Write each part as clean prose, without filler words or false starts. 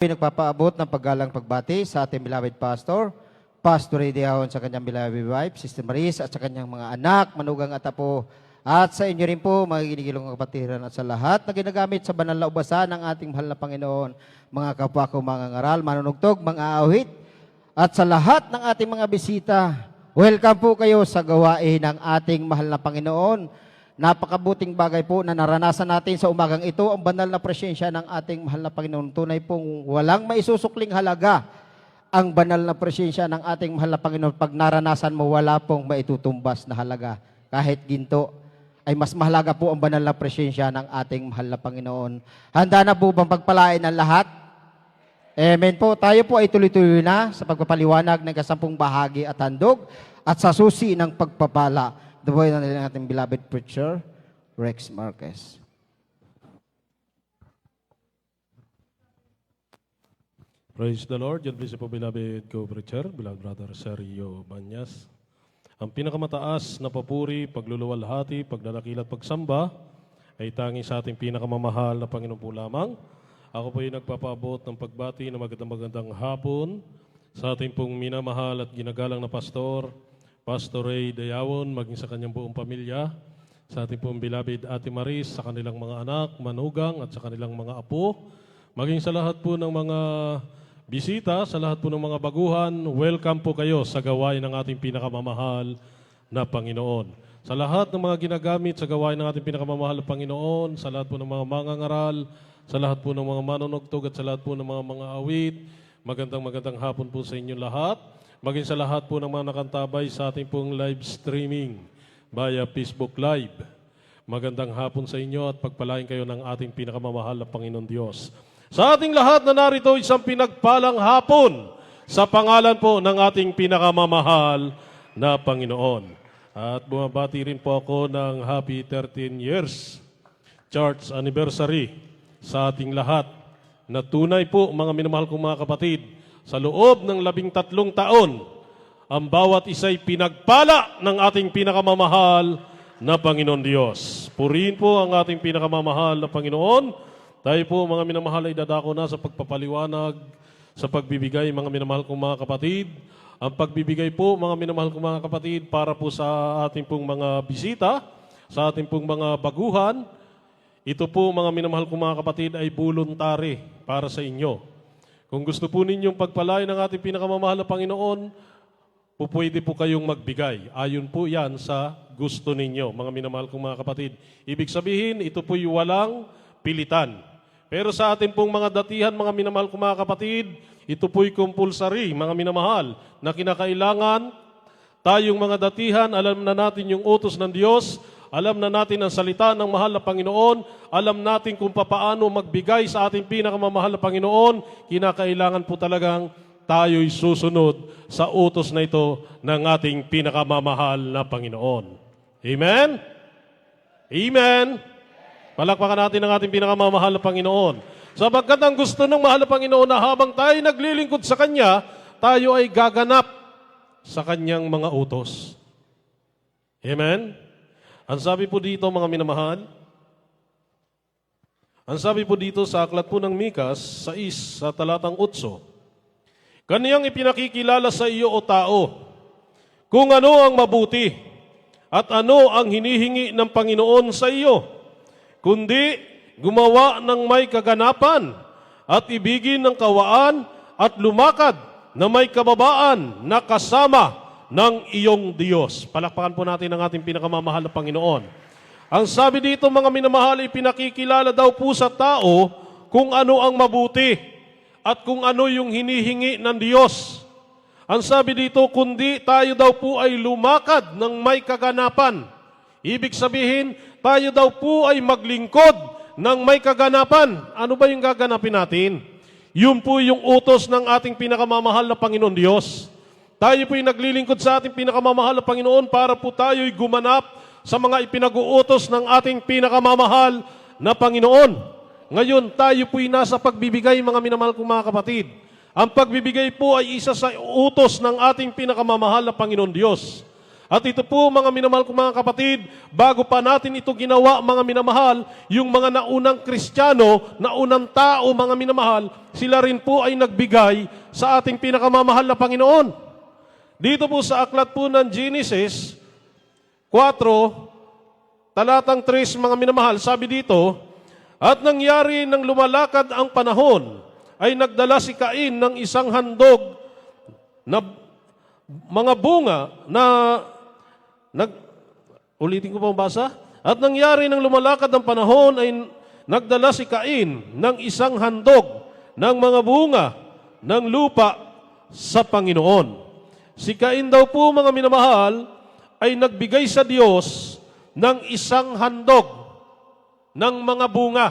Nagpapaabot ng paggalang pagbati sa ating beloved pastor, Pastor Ray Diahon sa kanyang beloved wife, Sister Maris, at sa kanyang mga anak, manugang at apo, at sa inyo rin po, mga ginigilong kapatiran, at sa lahat na ginagamit sa banal na ubasan ng ating mahal na Panginoon, mga kapwa ko, mga ngaral, manunugtog, mga awit, at sa lahat ng ating mga bisita, welcome po kayo sa gawain ng ating mahal na Panginoon. Napakabuting bagay po na naranasan natin sa umagang ito, ang banal na presensya ng ating mahal na Panginoon. Tunay pong walang maisusukling halaga ang banal na presensya ng ating mahal na Panginoon. Pag naranasan mo, wala pong maitutumbas na halaga. Kahit ginto, ay mas mahalaga po ang banal na presensya ng ating mahal na Panginoon. Handa na po bang pagpalain ng lahat? Amen po. Tayo po ay tuloy-tuloy na sa pagpapaliwanag ng kasampung bahagi at handog at sa susi ng pagpapala. The boy na nila ating beloved preacher, Rex Marquez. Praise the Lord. Yan po beloved co-preacher, beloved brother Sergio Banyas. Ang pinakamataas na papuri, pagluluwalhati, pagdalakil at pagsamba ay tanging sa ating pinakamamahal na Panginoon po lamang. Ako po ay nagpapaabot ng pagbati na magandang hapon sa ating pong minamahal at ginagalang na pastor, Pastor Ray Diahon, maging sa kanyang buong pamilya, sa ating pong beloved Ate Maris, sa kanilang mga anak, manugang, at sa kanilang mga apo, maging sa lahat po ng mga bisita, sa lahat po ng mga baguhan, welcome po kayo sa gawain ng ating pinakamamahal na Panginoon. Sa lahat ng mga ginagamit sa gawain ng ating pinakamamahal na Panginoon, sa lahat po ng mga mangangaral, sa lahat po ng mga manunugtog, at sa lahat po ng mga awit, magandang hapon po sa inyo lahat. Maging sa lahat po ng mga nakantabay sa ating pong live streaming via Facebook Live. Magandang hapon sa inyo at pagpalain kayo ng ating pinakamamahal na Panginoon Diyos. Sa ating lahat na narito, isang pinagpalang hapon sa pangalan po ng ating pinakamamahal na Panginoon. At bumabati rin po ako ng happy 13 years church anniversary sa ating lahat na tunay po, mga minamahal kong mga kapatid, sa loob ng 13 taon, ang bawat isa'y pinagpala ng ating pinakamamahal na Panginoon Diyos. Purihin po ang ating pinakamamahal na Panginoon. Tayo po, mga minamahal, ay dadako na sa pagpapaliwanag, sa pagbibigay, mga minamahal kong mga kapatid. Ang pagbibigay po, mga minamahal kong mga kapatid, para po sa ating pong mga bisita, sa ating pong mga baguhan. Ito po, mga minamahal kong mga kapatid, ay voluntary para sa inyo. Kung gusto po ninyong pagpalain ng ating pinakamamahal na Panginoon, pwede po kayong magbigay. Ayon po yan sa gusto ninyo, mga minamahal kong mga kapatid. Ibig sabihin, ito po'y walang pilitan. Pero sa ating pong mga datihan, mga minamahal kong mga kapatid, ito po'y compulsory, mga minamahal, na kinakailangan tayong mga datihan, alam na natin yung utos ng Diyos, alam na natin ang salita ng mahal na Panginoon, alam natin kung papaano magbigay sa ating pinakamamahal na Panginoon, kinakailangan po talagang tayo'y susunod sa utos na ito ng ating pinakamamahal na Panginoon. Amen? Amen? Palakpakan natin ang ating pinakamamahal na Panginoon. Sapagkat ang gusto ng mahal na Panginoon na habang tayo naglilingkod sa Kanya, tayo ay gaganap sa Kanyang mga utos. Amen? Ang sabi po dito, mga minamahal, ang sabi po dito sa aklat po ng Mikas, sa talatang 8, kaniyang ipinakikilala sa iyo o tao, kung ano ang mabuti at ano ang hinihingi ng Panginoon sa iyo, kundi gumawa ng may kaganapan at ibigin ng kawaan at lumakad na may kababaan na kasama ng iyong Diyos. Palakpakan po natin ang ating pinakamamahal na Panginoon. Ang sabi dito, mga minamahal, ipinakikilala daw po sa tao kung ano ang mabuti at kung ano yung hinihingi ng Diyos. Ang sabi dito, kundi tayo daw po ay lumakad ng may kaganapan. Ibig sabihin, tayo daw po ay maglingkod ng may kaganapan. Ano ba yung gaganapin natin? Yun po yung utos ng ating pinakamamahal na Panginoon Diyos. Tayo po'y naglilingkod sa ating pinakamamahal na Panginoon para po tayo'y gumanap sa mga ipinag-uutos ng ating pinakamamahal na Panginoon. Ngayon, tayo po'y nasa pagbibigay, mga minamahal kong mga kapatid. Ang pagbibigay po ay isa sa utos ng ating pinakamamahal na Panginoon Diyos. At ito po, mga minamahal kong mga kapatid, bago pa natin ito ginawa, mga minamahal, yung mga naunang Kristiyano, naunang tao, mga minamahal, sila rin po ay nagbigay sa ating pinakamamahal na Panginoon. Dito po sa aklat po ng Genesis 4, talatang 3, mga minamahal, sabi dito, at nangyari nang lumalakad ang panahon, ay nagdala si Cain ng isang handog na mga bunga na ulitin ko pa ang basa. At nangyari nang lumalakad ang panahon ay nagdala si Cain ng isang handog ng mga bunga ng lupa sa Panginoon. Si Cain daw po, mga minamahal, ay nagbigay sa Diyos ng isang handog ng mga bunga.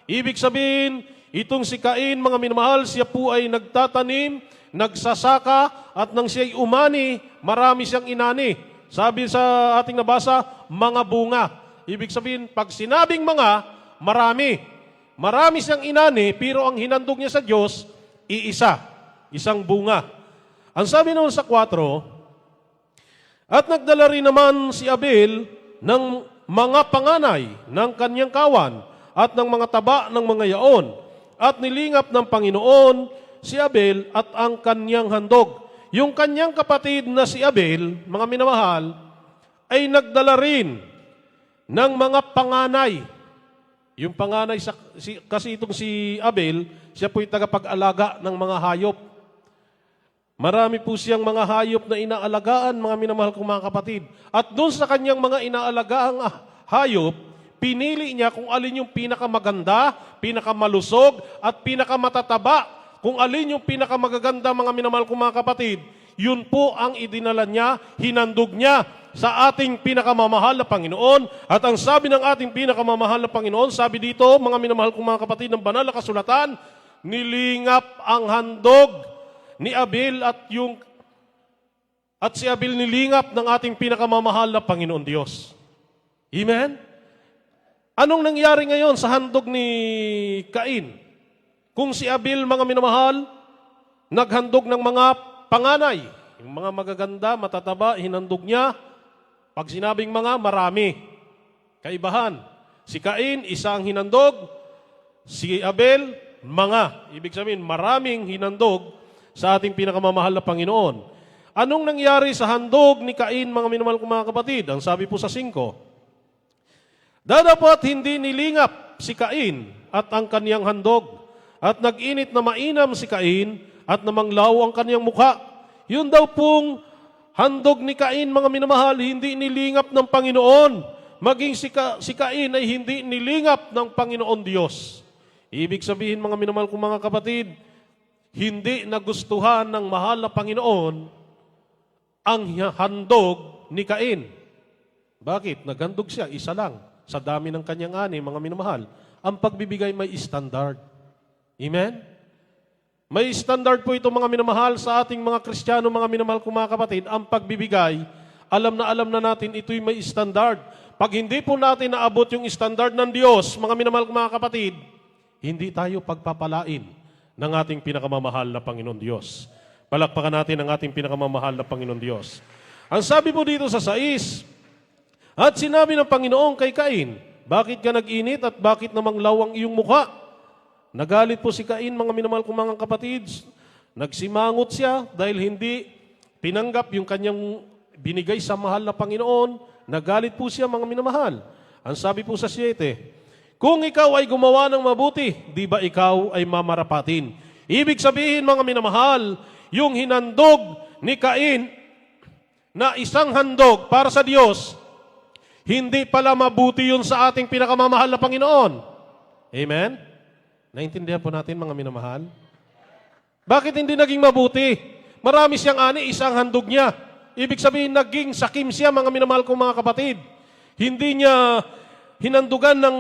Ibig sabihin, itong si Cain, mga minamahal, siya po ay nagtatanim, nagsasaka, at nang siya'y umani, marami siyang inani. Sabi sa ating nabasa, mga bunga. Ibig sabihin, pag sinabing mga, marami. Marami siyang inani, pero ang hinandog niya sa Diyos, iisa. Isang bunga. Ang sabi noon sa 4, at nagdala rin naman si Abel ng mga panganay ng kanyang kawan at ng mga taba ng mga yaon. At nilingap ng Panginoon si Abel at ang kanyang handog. Yung kanyang kapatid na si Abel, mga minamahal, ay nagdala rin ng mga panganay. Yung panganay, kasi itong si Abel, siya po'y tagapag-alaga ng mga hayop. Marami po siyang mga hayop na inaalagaan, mga minamahal kong mga kapatid. At doon sa kanyang mga inaalagaang hayop, pinili niya kung alin yung pinakamaganda, pinakamalusog, at pinakamatataba. Kung alin yung pinakamagaganda, mga minamahal kong mga kapatid, yun po ang idinala niya, hinandog niya sa ating pinakamamahal na Panginoon. At ang sabi ng ating pinakamamahal na Panginoon, sabi dito, mga minamahal kong mga kapatid, ng banal na kasulatan, nilingap ang handog ni Abel at si Abel nilingap ng ating pinakamamahal na Panginoon Diyos. Amen? Anong nangyari ngayon sa handog ni Cain? Kung si Abel, mga minamahal, naghandog ng mga panganay, yung mga magaganda, matataba, hinandog niya. Pag sinabing mga, marami. Kaibahan. Si Cain, isa ang hinandog. Si Abel, mga. Ibig sabihin, maraming hinandog sa ating pinakamamahal na Panginoon. Anong nangyari sa handog ni Cain, mga minamahal kong mga kapatid? Ang sabi po sa 5, dadapat hindi nilingap si Cain at ang kaniyang handog. At nag-init na mainam si Cain at namanglaw ang kaniyang mukha. Yun daw pong handog ni Cain, mga minamahal, hindi nilingap ng Panginoon. Maging si Cain ay hindi nilingap ng Panginoon Diyos. Ibig sabihin, mga minamahal kong mga kapatid, hindi nagustuhan ng mahal na Panginoon ang handog ni Cain. Bakit? Naghandog siya, isa lang. Sa dami ng kanyang ani, mga minamahal, ang pagbibigay may standard. Amen? May standard po ito, mga minamahal, sa ating mga Kristiyano, mga minamahal kong mga kapatid, ang pagbibigay, alam na natin, ito'y may standard. Pag hindi po natin naabot yung standard ng Diyos, mga minamahal kong mga kapatid, hindi tayo pagpapalain ng ating pinakamamahal na Panginoon Diyos. Palakpakan natin ang ating pinakamamahal na Panginoon Diyos. Ang sabi po dito sa 6, at sinabi ng Panginoon kay Cain, bakit ka nag-init at bakit namang lawang iyong mukha? Nagalit po si Cain, mga minamahal kong mga kapatid. Nagsimangot siya dahil hindi pinanggap yung kanyang binigay sa mahal na Panginoon. Nagalit po siya, mga minamahal. Ang sabi po sa 7, kung ikaw ay gumawa ng mabuti, di ba ikaw ay mamarapatin? Ibig sabihin, mga minamahal, yung hinandog ni Cain na isang handog para sa Diyos, hindi pala mabuti yun sa ating pinakamamahal na Panginoon. Amen? Naintindihan po natin, mga minamahal? Bakit hindi naging mabuti? Marami siyang ani, isang handog niya. Ibig sabihin, naging sakim siya, mga minamahal kong mga kapatid. Hindi niya hinandugan ng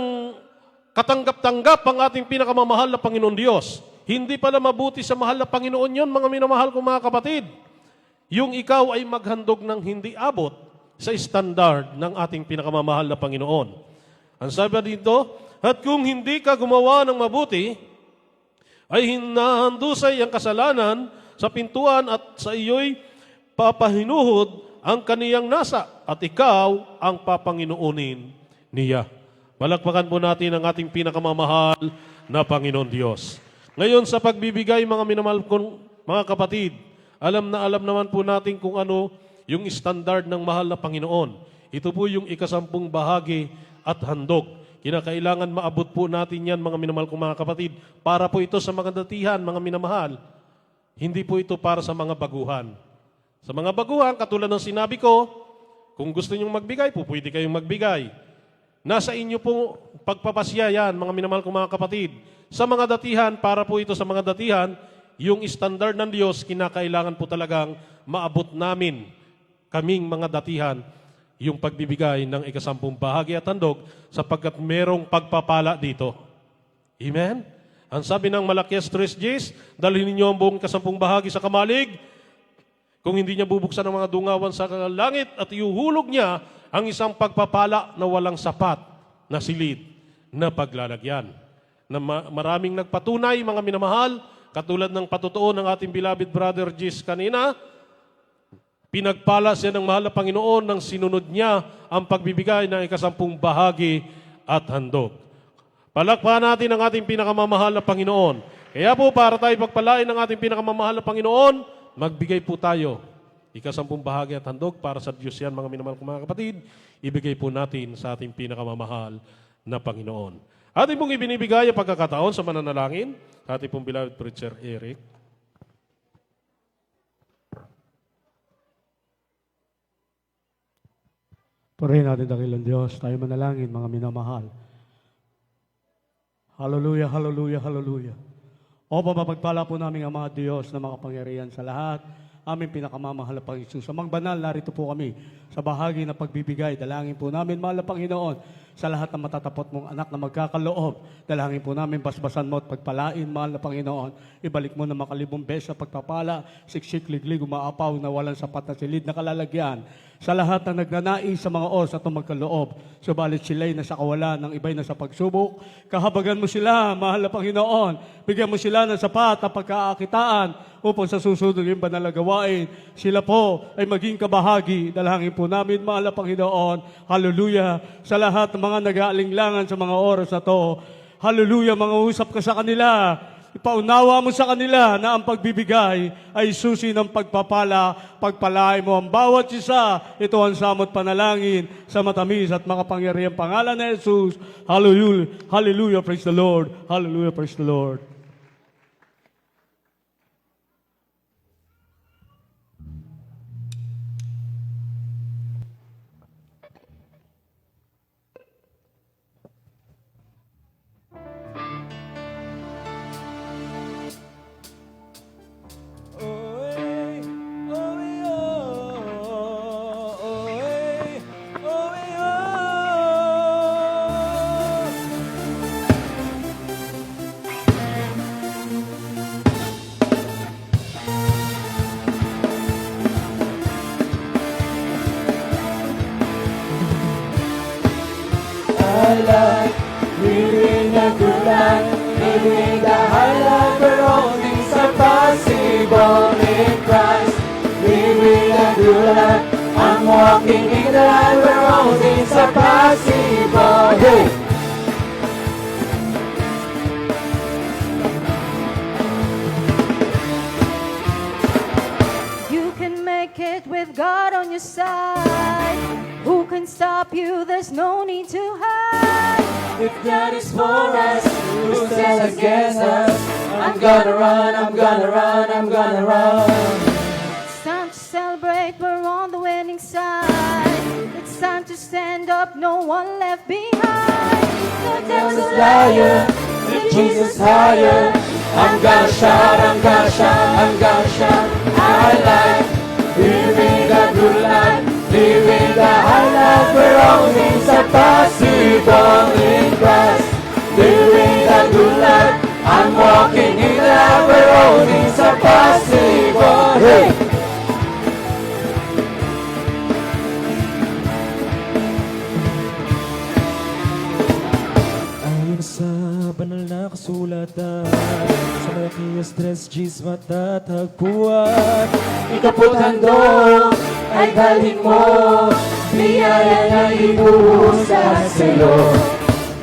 katanggap-tanggap ang ating pinakamamahal na Panginoon Diyos. Hindi pala mabuti sa mahal na Panginoon yun, mga minamahal kong mga kapatid. Yung ikaw ay maghandog ng hindi abot sa standard ng ating pinakamamahal na Panginoon. Ang sabi dito, at kung hindi ka gumawa ng mabuti, ay hinahandusay ang kasalanan sa pintuan at sa iyo'y papahinuhod ang kaniyang nasa at ikaw ang papanginoonin niya. Palakpakan po natin ang ating pinakamamahal na Panginoon Diyos. Ngayon sa pagbibigay, mga minamahal kong mga kapatid, alam naman po natin kung ano yung standard ng mahal na Panginoon. Ito po yung ikasampung bahagi at handog. Kinakailangan maabot po natin yan, mga minamahal kong mga kapatid, para po ito sa mga datihan, mga minamahal. Hindi po ito para sa mga baguhan. Sa mga baguhan, katulad ng sinabi ko, kung gusto nyong magbigay po, pwede kayong magbigay. Nasa inyo po pagpapasya yan, mga minamahal kong mga kapatid. Sa mga datihan, para po ito sa mga datihan, yung standard ng Diyos, kinakailangan po talagang maabot namin, kaming mga datihan, yung pagbibigay ng ikasampung bahagi at handog, sapagkat merong pagpapala dito. Amen? Ang sabi ng Malakias 3:10, dalhin ninyo ang buong ikasampung bahagi sa kamalig, kung hindi niya bubuksan ang mga dungawan sa langit at iuhulog niya ang isang pagpapala na walang sapat na silid na paglalagyan. Na maraming nagpatunay, mga minamahal, katulad ng patutuo ng ating beloved brother Jis kanina, pinagpala siya ng mahal na Panginoon nang sinunod niya ang pagbibigay ng ikasampung bahagi at handog. Palakpakan natin ang ating pinakamamahal na Panginoon. Kaya po, para tayo pagpalain ng ating pinakamamahal na Panginoon, magbigay po tayo. Ikasampung bahagi at handog para sa Diyos yan, mga minamahal kong mga kapatid, ibigay po natin sa ating pinakamamahal na Panginoon. Ating pong ibinibigay ang pagkakataon sa mananalangin, sa ating pong beloved preacher Eric. Purihin natin dakilang Diyos, tayo manalangin, mga minamahal. Hallelujah, hallelujah, hallelujah. O mapapagpala po namin ang mga Diyos na makapangyarihan sa lahat, aming pinakamamahal na Panginoon. Sa mga banal, narito po kami sa bahagi na pagbibigay. Dalangin po namin, mahal na Panginoon, sa lahat ng matatapot mong anak na magkakaloob. Dalangin po namin, basbasan mo at pagpalain, mahal na Panginoon. Ibalik mo na makalibong beses sa pagpapala, siksik, liglig, umaapaw na walang sapat na silid na kalalagyan. Sa lahat na nagnanais sa mga oras na magkaloob, subalit sila'y nasa kawalan, ng iba'y nasa pagsubok, kahabagan mo sila, mahal na Panginoon. Bigyan mo sila ng sapat na pagkaakitaan upang sa susunod yung banal na gawain, sila po ay maging kabahagi. Dalangin po namin, mahal na Panginoon. Hallelujah. Sa lahat ng mga nag-aalinglangan sa mga oras na to, hallelujah, mga usap ka sa kanila. Ipaunawa mo sa kanila na ang pagbibigay ay susi ng pagpapala. Pagpalain mo ang bawat isa. Ito ang samot panalangin sa matamis at makapangyarihang pangalan ni Jesus. Hallelujah. Hallelujah. Praise the Lord. Hallelujah. Praise the Lord. Living the good life, living the high life where all things are possible in Christ. Living the good life, I'm walking in the light where all things are possible. Hey! You can make it with God on your side. Who can stop you? There's no need to hide. If God is for us, who stands against us? I'm gonna run, I'm gonna run, I'm gonna run. It's time to celebrate, we're on the winning side. It's time to stand up, no one left behind. The devil's a liar, Lift Jesus higher. I'm gonna shout, I'm gonna shout, I'm gonna shout. I like living the good life, living the high life where all things are possible in Christ. Living the good life, I'm walking in the light where all things are possible. Hey! Ayon sa banal na kasulatan, sa Malakias 3:10 matatagpuan. Ikaw po't handog ay dalhin mo, biyaya na ibuhos sa sa'yo.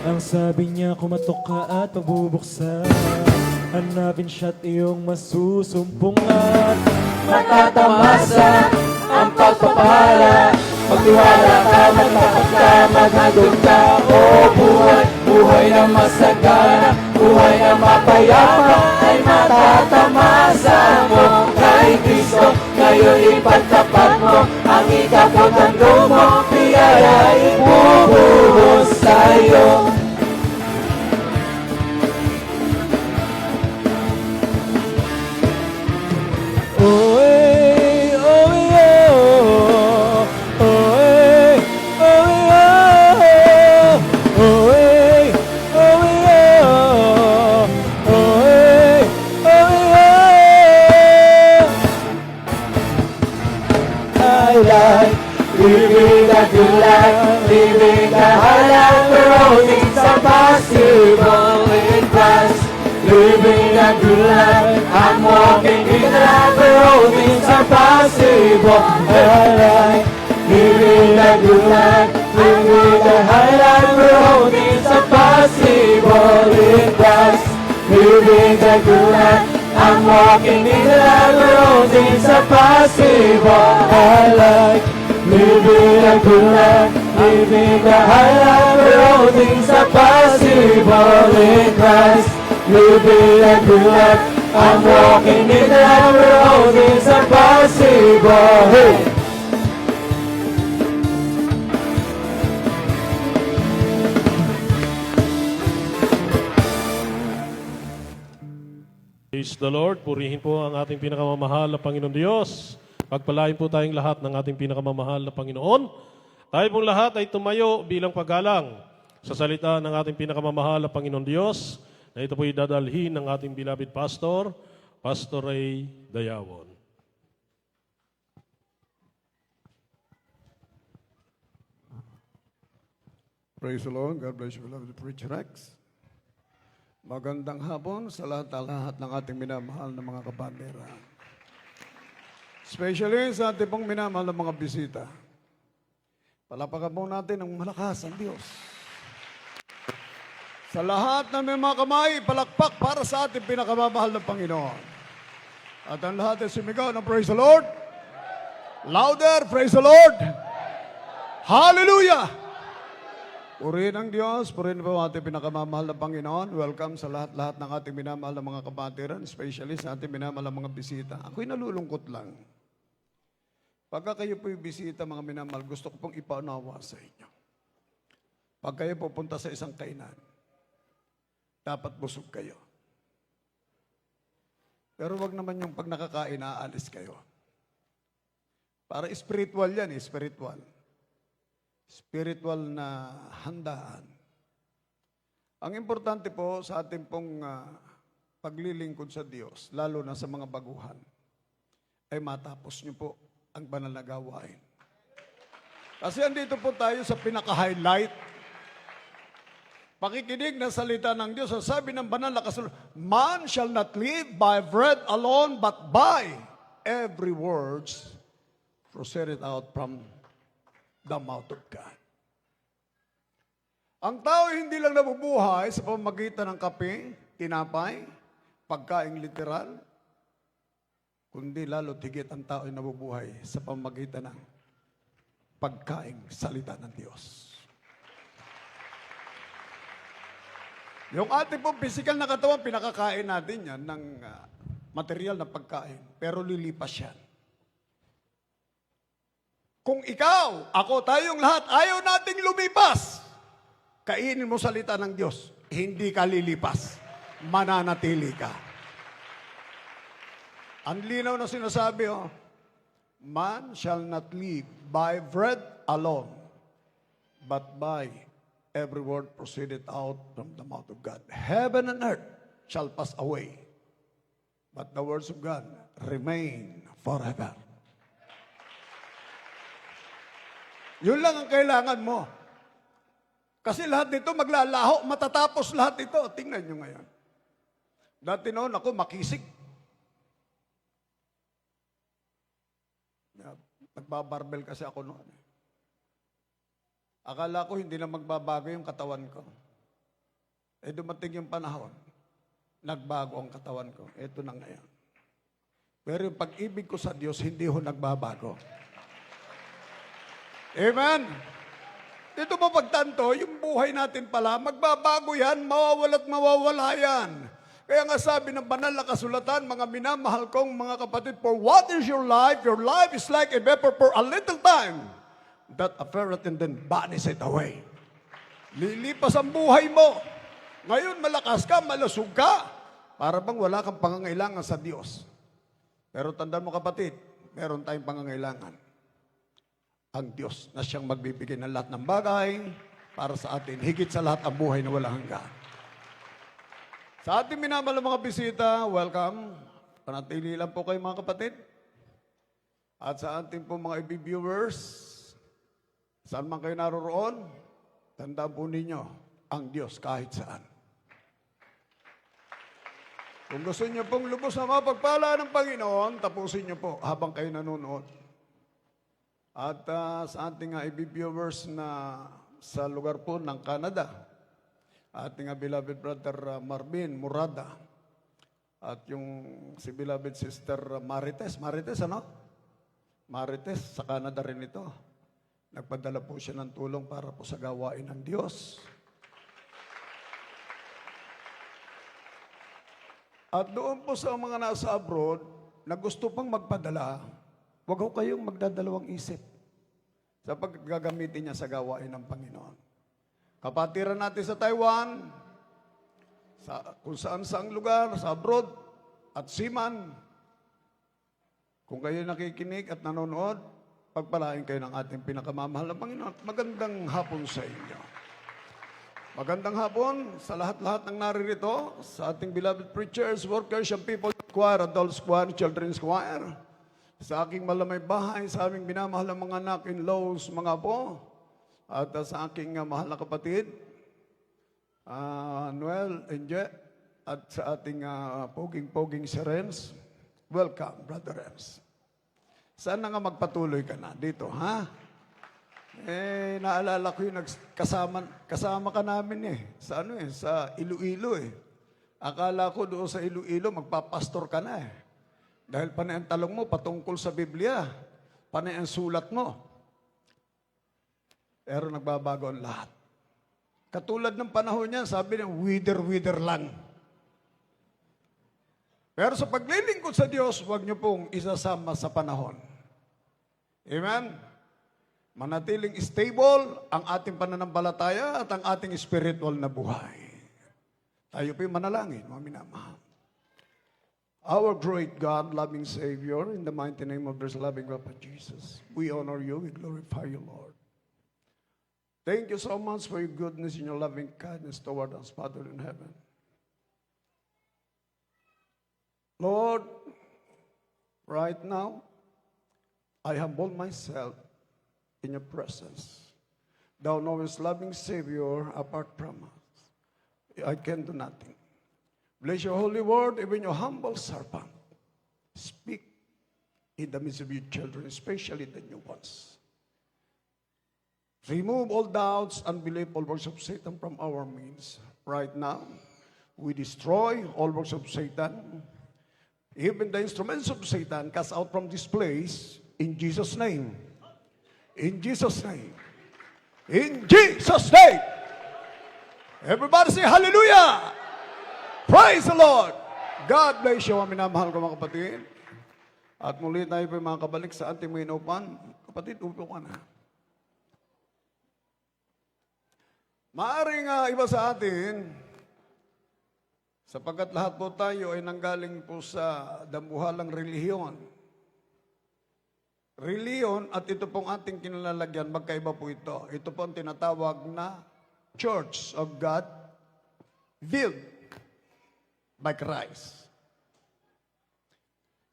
Ang sabi niya, kumatok ka at pagbubuksan. Hanapin siya't iyong masusumpungan. Matatamasa ang pagpapala, magtiwala ka, magtapat ka, maghandog ka. O buhay, buhay na masagana, buhay na mapayapa, ay matatamasa mo kay Kristo. Ngayon ipagtapat mo ang ikapaghandog mo, biyaya ibubuhos sa'yo. I like living a good life, living a high life where all things are possible in Christ. Living a good life, I'm walking in a life where all things are possible. I like living a good life, living a high life where all things are possible in Christ. Living a good life, I'm walking in a life where all things are possible. I like living a good life, living a high life where all things are possible in Christ. Living a good life, I'm walking in a life where all things are possible. Hey! Praise the Lord. Purihin po ang ating pinakamamahal na Panginoon Diyos. Pagpalain po tayong lahat ng ating pinakamamahal na Panginoon. Tayo pong lahat ay tumayo bilang paggalang sa salita ng ating pinakamamahal na Panginoon Diyos, na ito po idadalhin ng ating beloved pastor, Pastor Ray Dayawon. Praise the Lord. God bless you, beloved Preacher Rex. Magandang hapon sa lahat ng ating minamahal na mga kabandera. Especially sa ating pong minamahal na mga bisita. Palapakan po natin ng malakas ang Diyos. Sa lahat ng may mga kamay, palakpak para sa ating pinakamamahal na Panginoon. At ang lahat ay sumigaw ng praise the Lord. Louder, praise the Lord. Hallelujah! Purihin ang Diyos, purihin po ang ating pinakamamahal na Panginoon. Welcome sa lahat-lahat ng ating minamahal na mga kabatiran, especially sa ating minamahal na mga bisita. Ako'y nalulungkot lang. Pagka kayo po'y bisita, mga minamahal, gusto ko pong ipaunawa sa inyo. Pag kayo pupunta sa isang kainan, dapat busog kayo. Pero wag naman yung pag nakakain, aalis kayo. Para spiritual yan, spiritual. Spiritual na handaan. Ang importante po sa ating pong paglilingkod sa Diyos, lalo na sa mga baguhan, ay matapos niyo po ang banal na gawain. Kasi andito po tayo sa pinaka-highlight. Pakikinig ng salita ng Diyos. Sabi ng banal na kasulatan, man shall not live by bread alone, but by every words proceeded out from the mouth of God. Ang tao hindi lang nabubuhay sa pamamagitan ng kape, tinapay, pagkaing literal, kundi lalo tigit ang tao ay nabubuhay sa pamamagitan ng pagkaing salita ng Diyos. Yung ating pong physical na katawan, pinakakain natin yan ng material na pagkain, pero lilipas yan. Kung ikaw, ako, tayong lahat, ayaw nating lumipas, kainin mo salita ng Diyos, hindi ka lilipas, mananatili ka. Ang linaw na sinasabi, man shall not live by bread alone, but by every word proceeded out from the mouth of God. Heaven and earth shall pass away, but the words of God remain forever. Yun lang ang kailangan mo. Kasi lahat nito maglalaho, matatapos lahat ito. Tingnan nyo ngayon. Dati noon ako makisig. Nagbabarbell kasi ako noon. Akala ko hindi na magbabago yung katawan ko. Dumating yung panahon, nagbago ang katawan ko. Ito na ngayon. Pero yung pag-ibig ko sa Diyos, hindi ho nagbabago. Amen? Dito mo pagtanto, yung buhay natin pala, magbabago yan, mawawala't mawawala yan. Kaya nga sabi ng banal na kasulatan, mga minamahal kong mga kapatid, for what is your life? Your life is like a vapor for a little time that appeareth and then vanisheth away. Lilipas ang buhay mo. Ngayon malakas ka, malusog ka, para bang wala kang pangangailangan sa Diyos. Pero tandaan mo kapatid, meron tayong pangangailangan. Ang Diyos na siyang magbibigay ng lahat ng bagay para sa atin, higit sa lahat ang buhay na walang hanggan. Sa ating minamahal na mga bisita, welcome. Panatili lang po kayo mga kapatid. At sa ating po mga viewers, saan man kayo naroroon, tandaan po ninyo, ang Diyos kahit saan. Kung gusto niyo pong lubos na mapagpala ng Panginoon, tapusin niyo po habang kayo nanonood. At sa ating viewers na sa lugar po ng Canada, ating beloved brother Marvin Murada, at yung si beloved sister Marites, ano? Marites, sa Canada rin ito. Nagpadala po siya ng tulong para po sa gawain ng Diyos. At doon po sa mga nasa abroad, na gusto pang magpadala, huwag ho kayong magdadalawang isip sa paggagamitin niya sa gawain ng Panginoon. Kapatiran natin sa Taiwan, kung saan-saang lugar, sa abroad, at seaman, kung kayo nakikinig at nanonood, pagpalain kayo ng ating pinakamamahal na Panginoon. Magandang hapon sa inyo. Magandang hapon sa lahat-lahat ng naririto, sa ating beloved preachers, workers, young people, choir, adults choir, children's choir, sa aking malamay bahay, sa aming minamahal na mga anak in laws, mga apo, at sa aking mahal na kapatid, Noel, Enje, at sa ating poging-poging si Renz. Welcome, Brother Renz. Sana nga magpatuloy ka na dito, ha? Naalala ko yung kasama ka namin sa sa Iloilo Akala ko doon sa Iloilo magpapastor ka na Dahil panay ang talong mo patungkol sa Biblia, panay ang sulat mo. Pero nagbabago ang lahat. Katulad ng panahon niya, sabi niya, wither lang. Pero sa paglilingkod sa Diyos, huwag niyo pong isasama sa panahon. Amen? Manatiling stable ang ating pananampalataya at ang ating spiritual na buhay. Tayo po'y manalangin, mga minamahal. Our great God, loving Savior, in the mighty name of this loving Papa Jesus, we honor you, we glorify you, Lord. Thank you so much for your goodness and your loving kindness toward us, Father in heaven. Lord, right now, I humble myself in your presence. Thou knowest, loving Savior, apart from us, I can do nothing. Bless your holy word, even your humble servant. Speak in the midst of your children, especially the new ones. Remove all doubts, unbelief, all works of Satan from our midst. Right now, we destroy all works of Satan. Even the instruments of Satan cast out from this place in Jesus' name. In Jesus' name. In Jesus' name. Everybody say hallelujah. Praise the Lord. God bless you, mga minamahal ko mga kapatid. At muli tayo po mga kabalik sa ating mga inupan. Kapatid, upo ka na. Maaring iba sa atin, sapagkat lahat po tayo ay nanggaling po sa dambuhalang relihiyon. Reliyon at ito pong ating kinalalagyan, magkaiba po ito. Ito po ang tinatawag na Church of God built by Christ.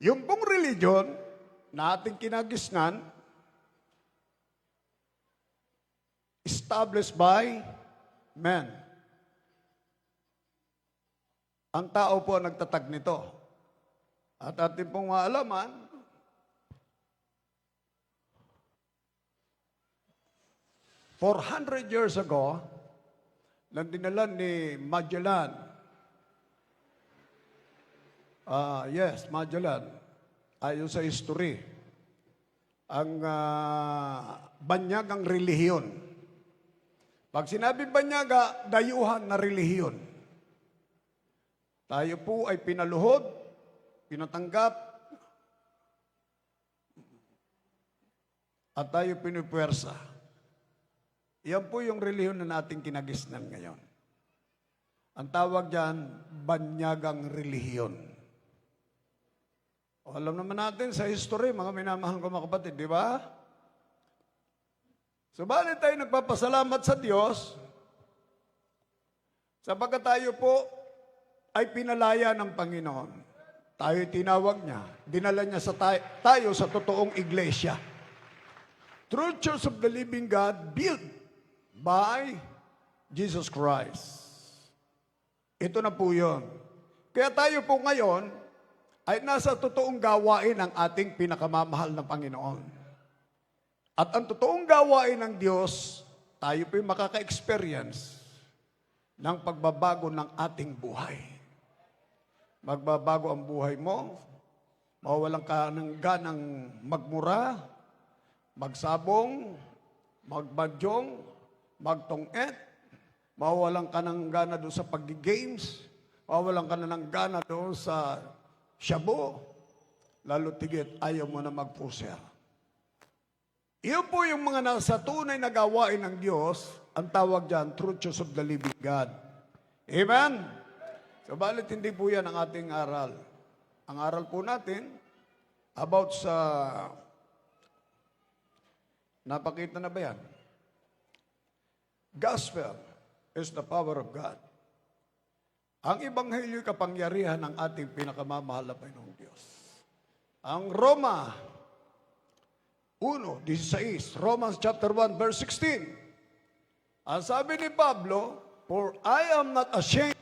Yung pong religion na ating kinagisnan, established by men. Ang tao po ang nagtatag nito. At ating pong maalaman, 400 years ago, nang dinala ni Magellan, Magellan, ayon sa history, ang banyagang relihiyon. Pag sinabi banyaga, dayuhan na relihiyon. Tayo po ay pinaluhod, pinatanggap, at tayo pinupwersa. Yan po yung relihiyon na nating kinagisnan ngayon. Ang tawag dyan, banyagang relihiyon. O, alam naman natin sa history, mga minamahal ko mga kapatid, di ba? Subalit tayo nagpapasalamat sa Diyos sapagkat tayo po ay pinalaya ng Panginoon. Tayo tinawag niya, dinala niya sa tayo sa totoong iglesia. True Church of the Living God built by Jesus Christ. Ito na po yun. Kaya tayo po ngayon ay nasa totoong gawain ng ating pinakamamahal na Panginoon. At ang totoong gawain ng Diyos, tayo po'y makaka-experience ng pagbabago ng ating buhay. Magbabago ang buhay mo, mawawalan ka ng ganang magmura, magsabong, magbadyong, magtong-et, mawawalan ka ng gana doon sa pag-games, mawawalan ka na ng gana doon sa shabu, lalo tigit ayaw mo na mag-puser. Iyon po yung mga nasa tunay na gawain ng Diyos, ang tawag dyan, True Church of the Living God. Amen? Subalit hindi po yan ang ating aral. Ang aral po natin about sa, napakita na ba yan? Gospel is the power of God. Ang Ebanghelyo kapangyarihan ng ating pinakamamahal na Panginoong Diyos. Ang Roma 1:16, Romans chapter 1, verse 16. Ang sabi ni Pablo, for I am not ashamed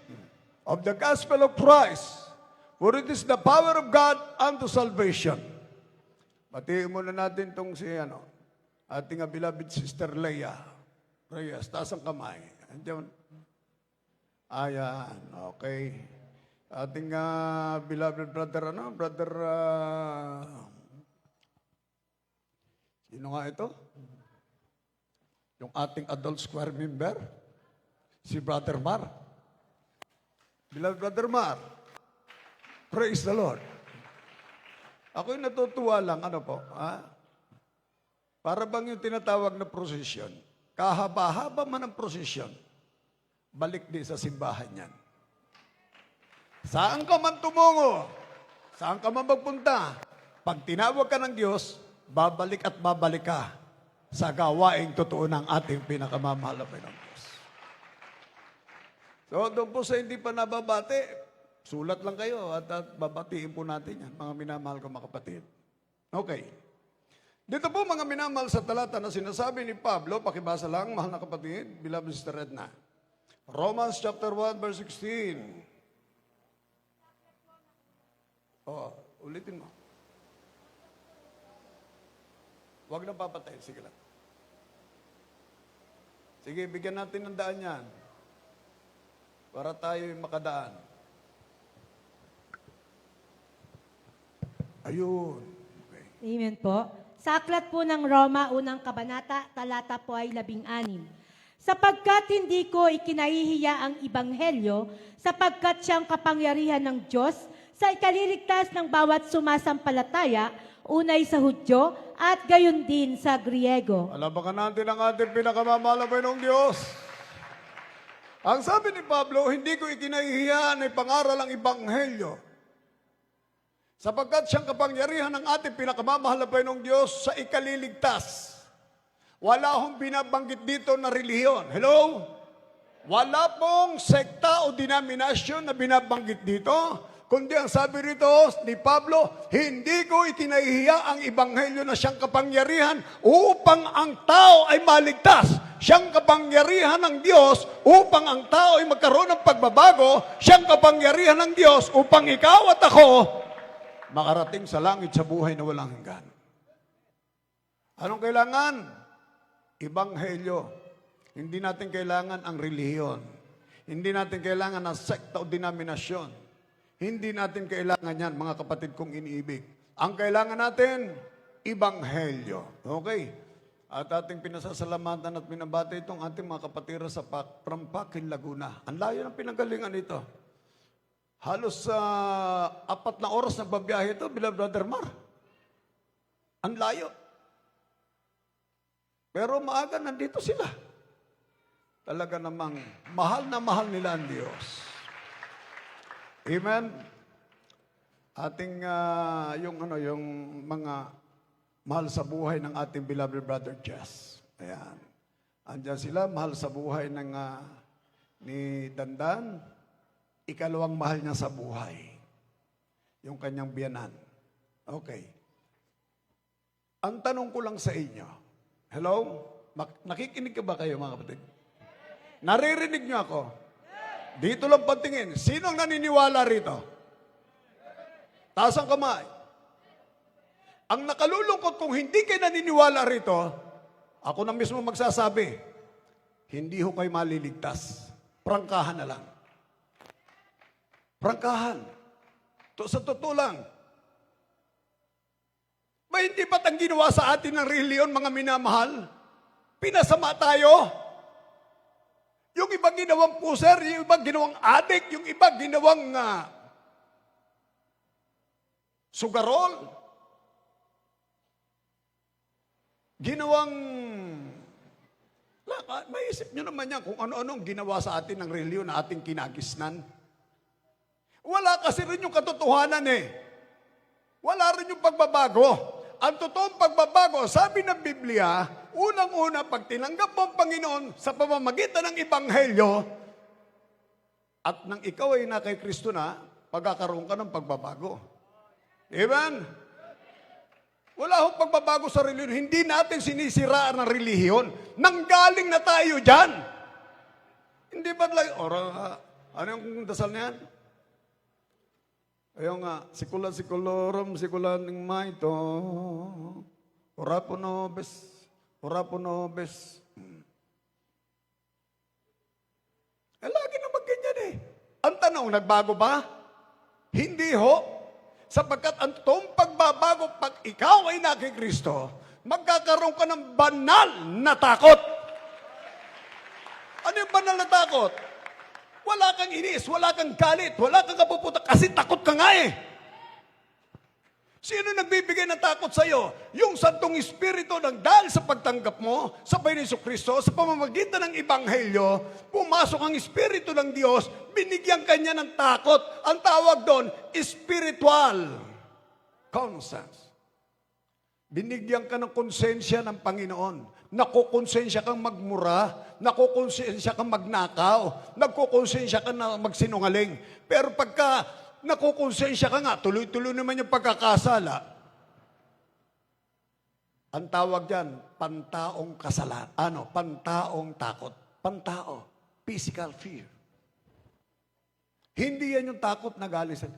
of the gospel of Christ, for it is the power of God unto salvation. Batiin muna natin itong si ating beloved Sister Leia Reyes. Taas ang kamay. Andiyan. Ayan, okay. Ating beloved brother, sino nga ito? Yung ating adult square member, si Brother Mar. Beloved Brother Mar, praise the Lord. Ako'y natutuwa lang, para bang yung tinatawag na prosesyon, kahaba-haba man ang prosesyon, balik di sa simbahan yan. Saan ka man tumungo, saan ka man magpunta, pag tinawag ka ng Diyos, babalik at babalik ka sa gawaing totoo ng ating pinakamamahal na Panginoon Diyos. So, doon po sa hindi pa nababati, sulat lang kayo at babatiin po natin yan, mga minamahal ko mga kapatid. Okay. Dito po mga minamahal sa talata na sinasabi ni Pablo, pakibasa lang, mahal na kapatid, beloved Sister Edna. Romans chapter 1, verse 16. Ulitin mo. Huwag na papatay. Sige lang. Sige, bigyan natin ng daan yan. Para tayo makadaan. Ayun. Okay. Amen po. Sa aklat po ng Roma, unang kabanata, talata po ay 16. Sapagkat hindi ko ikinahihiya ang Ibanghelyo, sapagkat siyang kapangyarihan ng Diyos sa ikaliligtas ng bawat sumasampalataya, unay sa Hudyo at gayon din sa Griego. Alabakan natin ang ating pinakamamahal na Panginoong Diyos. Ang sabi ni Pablo, hindi ko ikinahihiya ang pangaral ang Ibanghelyo, sapagkat siyang kapangyarihan ng ating pinakamamahal na Panginoong Diyos sa ikaliligtas. Wala akong binabanggit dito na relihiyon. Hello? Wala pong sekta o denominasyon na binabanggit dito, kundi ang sabi rito ni Pablo, hindi ko ikinahihiya ang Ebanghelyo na siyang kapangyarihan upang ang tao ay maligtas. Siyang kapangyarihan ng Diyos upang ang tao ay magkaroon ng pagbabago. Siyang kapangyarihan ng Diyos upang ikaw at ako makarating sa langit sa buhay na walang hanggan. Anong kailangan? Ebanghelyo. Hindi natin kailangan ang relihiyon. Hindi natin kailangan ang sekta o denominasyon. Hindi natin kailangan yan, mga kapatid kong iniibig. Ang kailangan natin, Ibanghelyo. Okay? At ating pinasasalamatan at binabati itong ating mga kapatid sa Prampakin, Laguna. Ang layo ng pinanggalingan ito. Halos 4 na oras nagbabiyahe ito, beloved Brother Mar. Ang layo. Pero maaga nandito sila. Talaga namang mahal na mahal nila ang Diyos. Amen. Ating yung mga mahal sa buhay ng ating beloved brother Jess. Ayan. Andiyan sila, mahal sa buhay ng ni Dandan. Ikalawang mahal niya sa buhay. Yung kanyang biyanan. Okay. Ang tanong ko lang sa inyo. Hello? Nakikinig ka ba kayo, mga kapatid? Naririnig niyo ako? Dito lang patingin. Sino ang naniniwala rito? Taas ang kamay. Ang nakalulungkot kung hindi kayo naniniwala rito, ako na mismo magsasabi, hindi ho kayo maliligtas. Prangkahan na lang. Prangkahan. Sa totoo lang. Ba hindi ba't ang ginawa sa atin ng reliyon, mga minamahal? Pinasama tayo. Yung ibang ginawang puser, yung ibang ginawang adik, yung ibang ginawang sugarol. Ginawang, maisip nyo naman yan kung ano-anong ginawa sa atin ng reliyon na ating kinagisnan. Wala kasi rin yung katotohanan eh. Wala rin yung pagbabago. Ang totoong pagbabago, sabi ng Biblia, unang-una, pag tinanggap mo ang Panginoon sa pamamagitan ng Ebanghelyo, at nang ikaw ay na kay Kristo na, pagkakaroon ka ng pagbabago. Amen? Wala hong pagbabago sa relihiyon. Hindi natin sinisiraan ang relihiyon. Nanggaling na tayo dyan. Hindi ba like, ano yung dasal na yan? Ayun nga, sikulan ng maito, orapo nobes. Lagi naman ganyan eh. Ang tanong, nagbago ba? Hindi ho. Sapagkat ang totoong pagbabago, pag ikaw ay na kay Kristo, magkakaroon ka ng banal na takot. Ano yung banal na takot? Wala kang inis, wala kang galit, wala kang kapuputak, kasi takot ka nga eh. Sino nagbibigay ng takot sa iyo? Yung Santong Espiritu ng dahil sa pagtanggap mo sa Panginoon Kristo, sa pamamagitan ng Ebanghelyo, pumasok ang Espiritu ng Diyos, binigyan kanya ng takot. Ang tawag doon, spiritual conscience. Binigyan ka ng konsensya ng Panginoon. Nakukonsensya kang magmura, nakukonsensya kang magnakaw, nagkukonsensya kang na magsinungaling. Pero pagka nakukonsensya ka nga, tuloy-tuloy naman yung pagkakasala. Ang tawag dyan, pantaong kasalan. Pantaong takot. Pantao. Physical fear. Hindi yan yung takot na galing sa...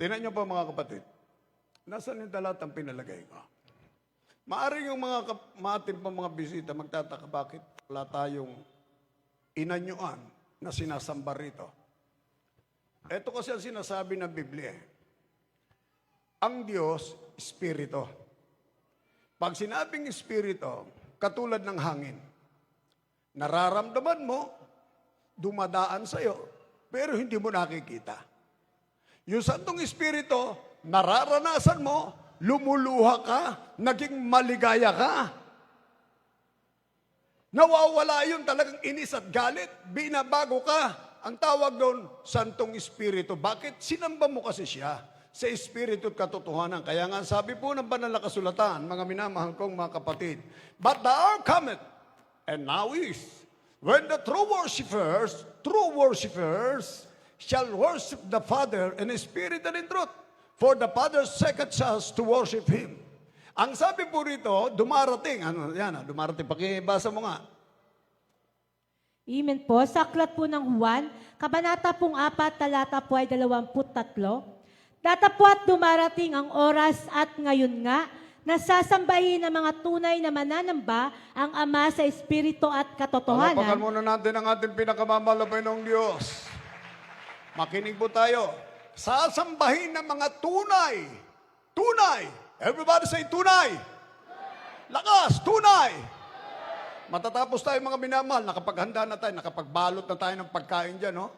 Tingnan niyo po mga kapatid. Nasaan yung talatang pinalagay ko? Maaring yung maating pa mga bisita magtataka bakit wala tayong inanyuan na sinasamba rito. Ito kasi ang sinasabi ng Biblia. Ang Diyos, Espiritu. Pag sinabing Espiritu, katulad ng hangin, nararamdaman mo, dumadaan sa'yo, pero hindi mo nakikita. Yung Santong Espiritu, nararanasan mo, lumuluha ka, naging maligaya ka. Nawawala yun talagang inis at galit, binabago ka. Ang tawag doon, Santong Espiritu. Bakit? Sinamba mo kasi siya sa Espiritu at katotohanan. Kaya nga sabi po ng banal na kasulatan, mga minamahal kong mga kapatid, but the hour cometh, and now is, when the true worshipers shall worship the Father in spirit and in truth. For the Father seeketh us to worship Him. Ang sabi po rito, dumarating. Dumarating. Pakibasa mo nga. Amen po. Sa aklat po ng Juan, kabanata pong 4, talata po ay 23. Datapwat dumarating ang oras at ngayon nga Nasasambahin ng mga tunay na mananamba ang Ama sa Espiritu at Palapakan katotohanan. muna natin ang ating pinakamamahal na Panginoong Diyos. Makinig po tayo. Sasambahin ng mga tunay. Tunay. Everybody say tunay. Lakas, tunay. Matatapos tayo mga minamahal, nakapaghanda na tayo, nakapagbalot na tayo ng pagkain dyan, no?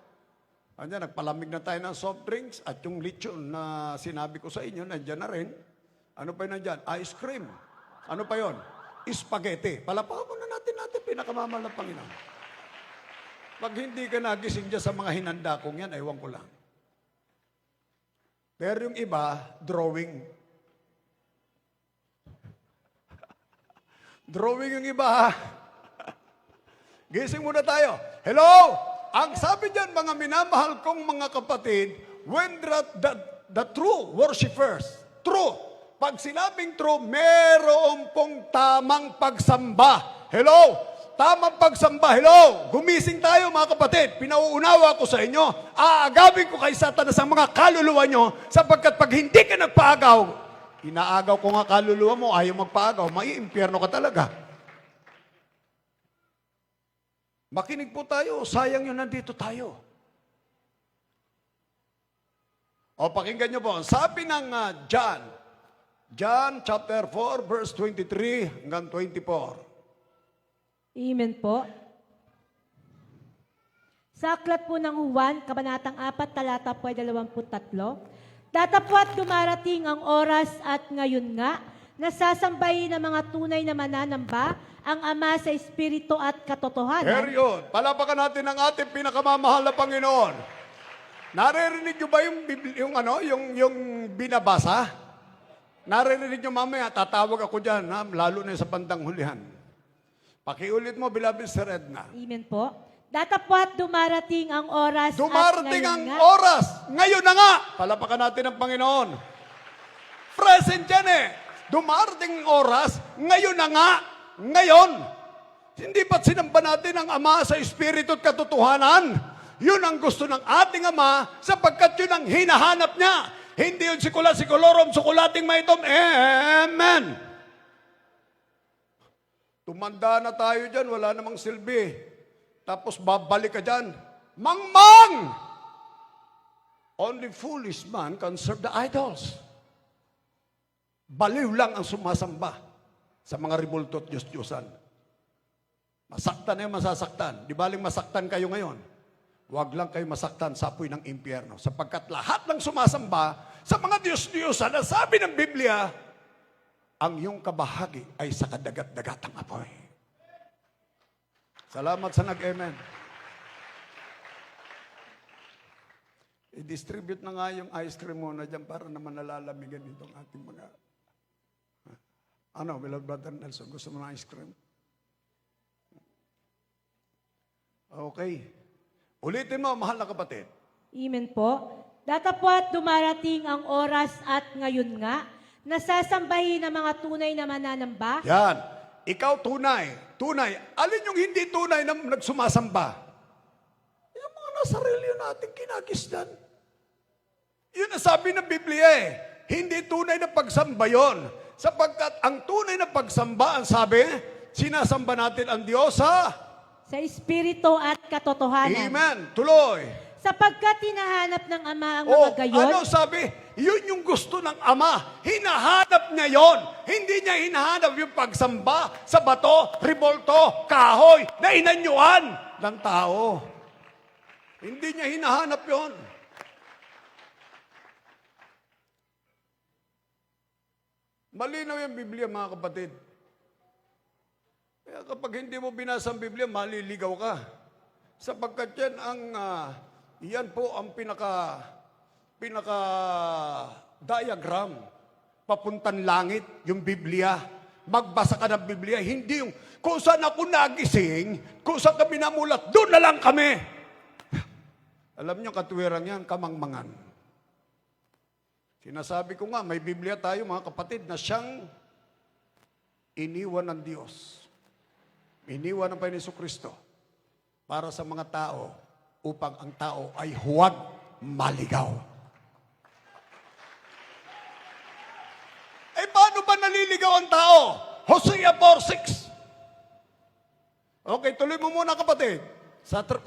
Andyan, nagpalamig na tayo ng soft drinks at yung lechon na sinabi ko sa inyo, nandyan na rin. Ano pa yun nandyan? Ice cream. Ano pa yun? Spaghetti. Palapakan muna natin pinakamamahal na Panginoon. Pag hindi ka nagising dyan sa mga hinanda kong yan, ewan ko lang. Pero yung iba, drawing. Drawing yung iba, ha? Gising muna tayo. Hello! Ang sabi dyan, mga minamahal kong mga kapatid, when the true worshipers, true, pag sinabing true, meron pong tamang pagsamba. Hello! Tamang pagsamba. Hello! Gumising tayo mga kapatid. Pinauunawa ko sa inyo. Aagawin ko kay Satanas ang mga kaluluwa nyo sapagkat pag hindi ka nagpaagaw, inaagaw ko nga kaluluwa mo, ayaw magpaagaw, maiimpyerno ka talaga. Makinig po tayo. Sayang yun, nandito tayo. O, pakinggan nyo po. Sabi ng John chapter 4, verse 23 hanggang 24. Amen po. Sa aklat po ng Juan, Kabanatang 4, talata po ay 23. Datapwat dumarating ang oras at ngayon nga, nasasambahin ng mga tunay na mananamba ang Ama sa Espiritu at katotohanan. Period. Palapakan natin ang ating pinakamamahal na Panginoon. Naririnig nyo ba yung binabasa? Naririnig nyo mamaya, tatawag ako dyan, ha? Lalo na sa bandang hulihan. Pakiulit mo, beloved Sir Edna. Amen po. Datapwat dumarating ang oras Dumarating at ang ngayon nga. oras. Ngayon na nga. Palapakan natin ang Panginoon. Present yan eh. Dumarating ang oras. Ngayon na nga. Ngayon. Hindi ba't sinamba natin ang Ama sa Espiritu at katotohanan? Yun ang gusto ng ating Ama sapagkat yun ang hinahanap niya. Hindi yun sikula-sikolorum, sukulating maitom. Amen. Tumanda na tayo dyan, wala namang silbi. Tapos babalik ka dyan. Mangmang! Only foolish man can serve the idols. Baliw lang ang sumasamba sa mga ribulto at Diyos-Diyosan. Masaktan na yung masasaktan. Di baling masaktan kayo ngayon. Huwag lang kayo masaktan sa apoy ng impyerno. Sapagkat lahat ng sumasamba sa mga Diyos-Diyosan, na sabi ng Biblia, ang iyong kabahagi ay sa kadagat-dagatang apoy. Salamat sa nag-amen. I-distribute na nga yung ice cream muna dyan para naman nalalamigan itong ating mga... Ano, beloved brother Nelson, gusto mo ng ice cream? Okay. Ulitin mo, mahal na kapatid. Amen po. Datapwat dumarating ang oras at ngayon nga, nasasambahin ng mga tunay na mananamba. Yan. Ikaw tunay. Tunay. Alin yung hindi tunay na nagsumasamba? Yung mga nasarili natin kinagisdan. Yun ang sabi ng Biblia eh. Hindi tunay na pagsamba yun. Sapagkat ang tunay na pagsamba, ang sabi, sinasamba natin ang Diyos Sa Espiritu at katotohanan. Amen. Tuloy. Sapagkat hinahanap ng Ama ang mga gayon. Ano sabi? Yun yung gusto ng Ama. Hinahanap niya yon. Hindi niya hinahanap yung pagsamba sa bato, ribolto, kahoy, na inanyuan ng tao. Hindi niya hinahanap yon. Malinaw yung Biblia, mga kapatid. Kaya kapag hindi mo binasa ang Biblia, maliligaw ka. Sapagkat yan po ang pinaka diagram papuntang langit, yung Biblia. Magbasa ka ng Biblia, hindi yung kung saan ako nagising, kung saan kami namulat, doon na lang kami. Alam niyo, katuwiran yan, kamangmangan. Sinasabi ko nga, may Biblia tayo mga kapatid na siyang iniwan ng Diyos. Iniwan ng Panginoon Kristo para sa mga tao upang ang tao ay huwag maligaw. Eh paano ba naliligaw ang tao. Hosea 4:6. Okay, tuloy mo muna kapatid. Sa 4.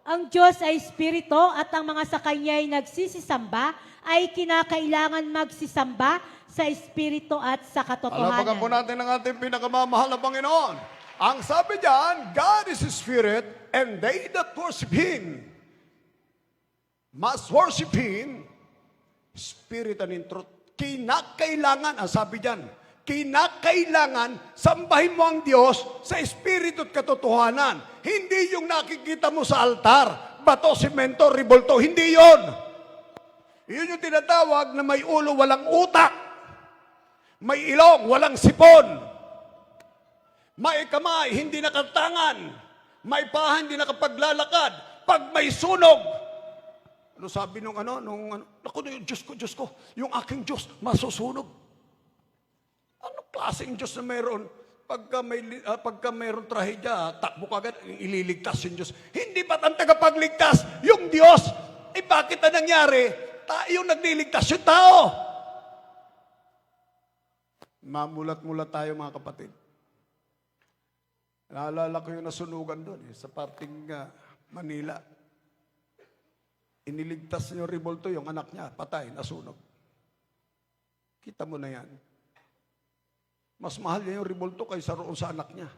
Ang Diyos ay espiritu at ang mga sa Kanya ay nagsisisamba ay kinakailangan magsisamba sa espiritu at sa Palapagan po katotohanan. natin ang ating pinakamamahal na Panginoon. Ang sabi diyan, God is a spirit and they that worship Him must worship Him spirit and in truth. Kinakailangan, ang sabi diyan, kinakailangan sambahin mo ang Diyos sa espiritu at katotohanan. Hindi yung nakikita mo sa altar, bato, simento, ribolto, hindi yon. Yun yung tinatawag na may ulo, walang utak. May ilong, walang sipon. May kamay, hindi nakatangan. May paa, hindi nakapaglalakad. Pag may sunog, ano sabi nung naku, Diyos ko, yung aking Diyos masusunog. Anong klaseng Diyos na mayroon? Pagka mayroon trahedya, takbo ka agad, ililigtas yung Diyos. Hindi ba't ang tagapagligtas? Yung Diyos. Bakit na nangyari? Tayo nagliligtas yung tao. Mamulat-mulat tayo mga kapatid. Naalala ko yung nasunugan doon sa parting Manila. Iniligtas niyo Ribolto, yung anak niya, patay, nasunog. Kita mo na yan. Mas mahal niya yung Ribolto kaysa roon sa anak niya.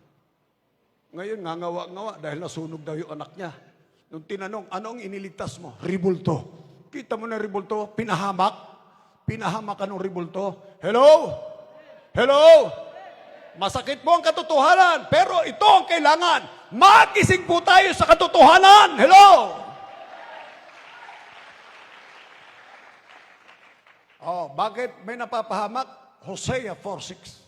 Ngayon, ngawa-ngawa dahil nasunog daw yung anak niya. Nung tinanong, anong iniligtas mo? Ribolto. Kita mo na Ribolto, pinahamak. Pinahamak ka ng Ribolto. Hello? Hello? Masakit po ang katotohanan, pero ito ang kailangan. Magising po tayo sa katotohanan. Hello? Oh, bakit may napapahamak? Hosea 4:6.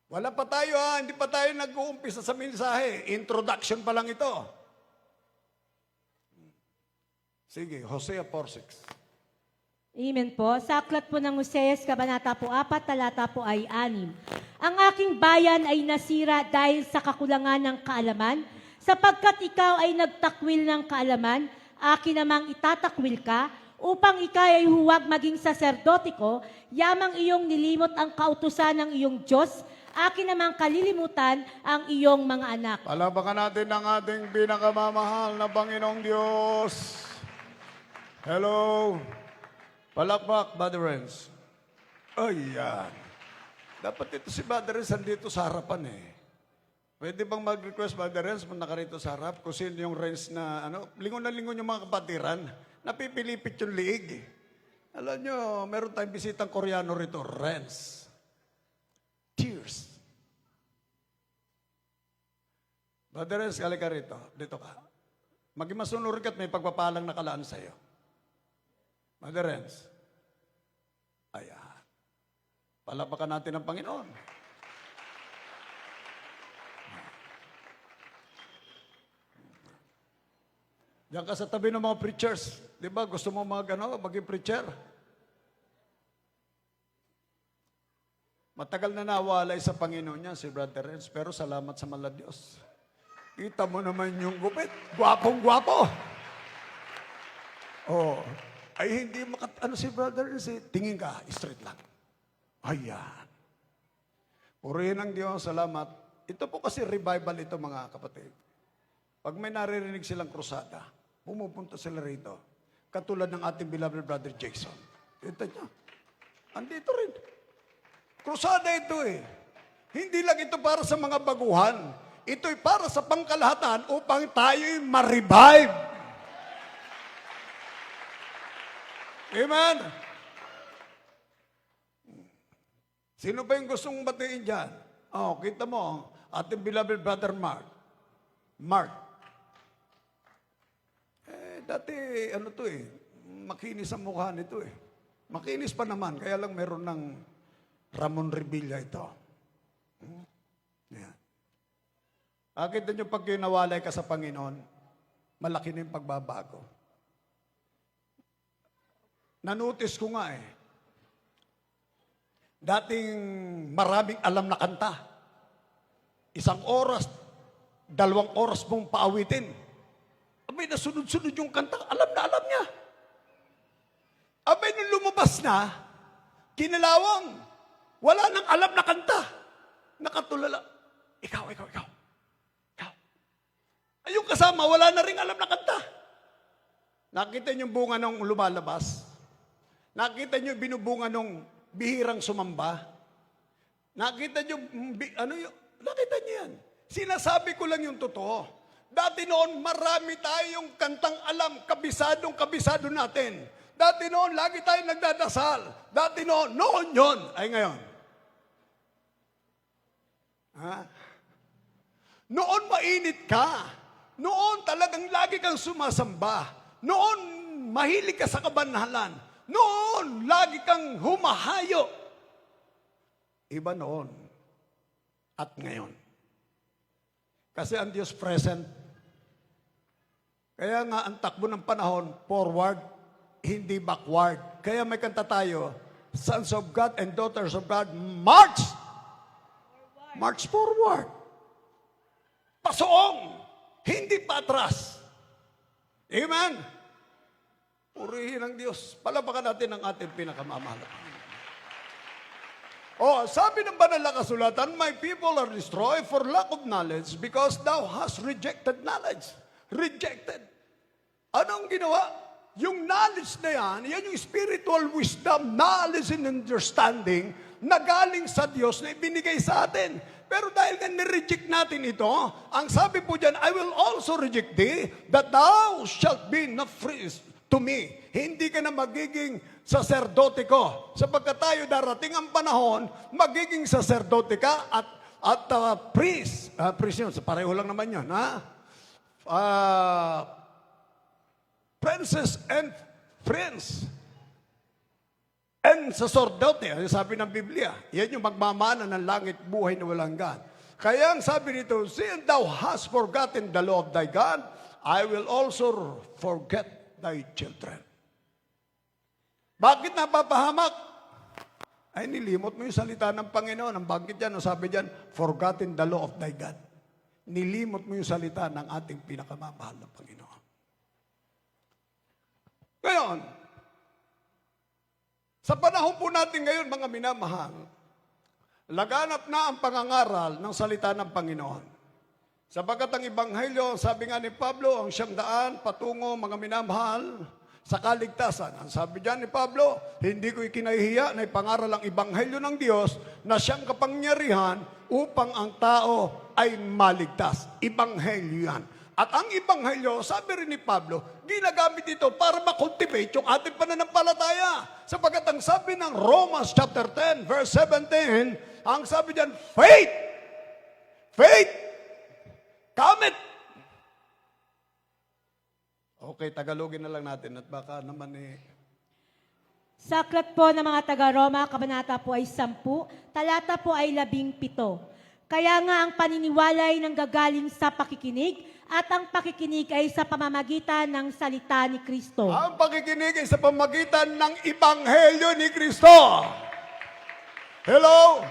Wala pa tayo hindi pa tayo nag-uumpisa sa mensahe. Introduction pa lang ito. Sige, Hosea 4:6. Amen po. Sa aklat po ng Hoseas, Kabanata po 4, talata po ay 6. Ang aking bayan ay nasira dahil sa kakulangan ng kaalaman, sapagkat ikaw ay nagtakwil ng kaalaman, akin namang itatakwil ka, upang ikaw ay huwag maging saserdote ko, yamang iyong nilimot ang kautusan ng iyong Diyos, akin namang kalilimutan ang iyong mga anak. Palabakan natin ang ating pinakamamahal na Panginoong Diyos. Hello. Palakpak, Brother Renz. Ayan. Dapat ito si Brother Renz andito sa harapan eh. Pwede bang mag-request, Brother Renz, kung nakarito sa harap? Kung sino yung Renz na, lingon na lingon yung mga kapatiran, napipilipit yung liig eh. Alam nyo, meron tayong bisitang Koreano rito, Renz. Tears. Brother Renz, kalika rito. Dito ka. Maging masunod ka at may pagpapalang nakalaan sa'yo. Brother Renz. Ayan. Palapakan natin ang Panginoon. Diyan ka sa tabi ng mga preachers. Di ba? Gusto mo maging preacher? Matagal na nawalay sa Panginoon niya si Brother Renz, pero salamat sa mala Diyos. Kita mo naman yung gupit. Gwapong-gwapo. Oh. Ay hindi si Brother Renz, tingin ka, straight lang. Ayan. Purihin ang Diyos, salamat. Ito po kasi revival ito mga kapatid. Pag may naririnig silang krusada, pumupunta sila rito. Katulad ng ating beloved brother Jason. Ito nyo. Andito rin. Krusada ito eh. Hindi lang ito para sa mga baguhan. Ito'y para sa pangkalahatan upang tayo'y ma-revive. Amen? Sino ba yung gustong batiin dyan? Oh, kita mo, ating beloved brother Mark. Mark. Dati, makinis ang mukha nito eh. Makinis pa naman, kaya lang meron ng Ramon Revilla ito. Yan. Akit nyo pag nawalay ka sa Panginoon, malaki na yung pagbabago. Nanotice ko nga eh. Dating maraming alam na kanta. 1 oras, 2 oras mong paawitin. Abay, nasunod-sunod yung kanta. Alam na alam niya. Abay, nung lumabas na, kinalawang, wala nang alam na kanta. Nakatulala. Ikaw. Ay, yung kasama, wala na rin alam na kanta. Nakita niyo yung bunga nung lumalabas? Nakita niyo yung binubunga nung bihirang sumamba? Nakita niyo, nakita niyo yan. Sinasabi ko lang yung totoo. Dati noon, marami tayong kantang alam, kabisado natin. Dati noon, lagi tayong nagdadasal. Dati noon yun. Ay ngayon. Ha? Noon mainit ka. Noon talagang lagi kang sumasamba. Noon mahilig ka sa kabanhalan. Noon lagi kang humahayo. Iba noon at ngayon. Kasi ang Diyos present. Kaya nga ang takbo ng panahon, forward, hindi backward. Kaya may kanta tayo, sons of God and daughters of God, march! March forward. Pasoong, hindi patras. Amen? Purihin ang Diyos. Palapakan natin ang ating pinakamamahal. Sabi ng banal na kasulatan, my people are destroyed for lack of knowledge because thou hast rejected knowledge. Rejected. Anong ginawa? Yung knowledge na yan yung spiritual wisdom, knowledge and understanding na galing sa Diyos na ibinigay sa atin. Pero dahil nga nireject natin ito, ang sabi po dyan, I will also reject thee, that thou shalt be not priest to me. Hindi ka na magiging saserdote ko. Sapagkat tayo darating ang panahon, magiging saserdote ka at priest. Priest yun, pareho lang naman yun. Princess and prince. And saserdote, sabi ng Biblia, yan yung magmamana ng langit, buhay na walang hanggan. Kaya ang sabi nito, since thou hast forgotten the law of thy God, I will also forget thy children. Bakit napapahamak? Ay, nilimot mo yung salita ng Panginoon. Ang bakit yan, sabi dyan, forgotten the law of thy God. Nilimot mo yung salita ng ating pinakamamahal na Panginoon. Ngayon, sa panahon po natin ngayon, mga minamahal, laganap na ang pangangaral ng salita ng Panginoon. Sapagkat ang Ebanghelyo, sabi nga ni Pablo, ang siyang daan patungo, mga minamahal, sa kaligtasan. Ang sabi dyan ni Pablo, hindi ko ikinahihiya na ipangaral ang Ebanghelyo ng Diyos na siyang kapangyarihan upang ang tao ay maligtas. Ebanghelyo yan. At ang Ebanghelyo, sabi rin ni Pablo, ginagamit ito para makultivate yung ating pananampalataya. Sapagkat ang sabi ng Romans chapter 10, verse 17, ang sabi dyan, faith! Faith! Kamit! Okay, Tagalogin na lang natin at baka naman Sa aklat po ng mga taga-Roma, kabanata po ay 10, talata po ay 17. Kaya nga ang paniniwala ay nanggagaling sa pakikinig at ang pakikinig ay sa pamamagitan ng salita ni Kristo. Ang pakikinig ay sa pamamagitan ng Ebanghelyo ni Kristo. Hello?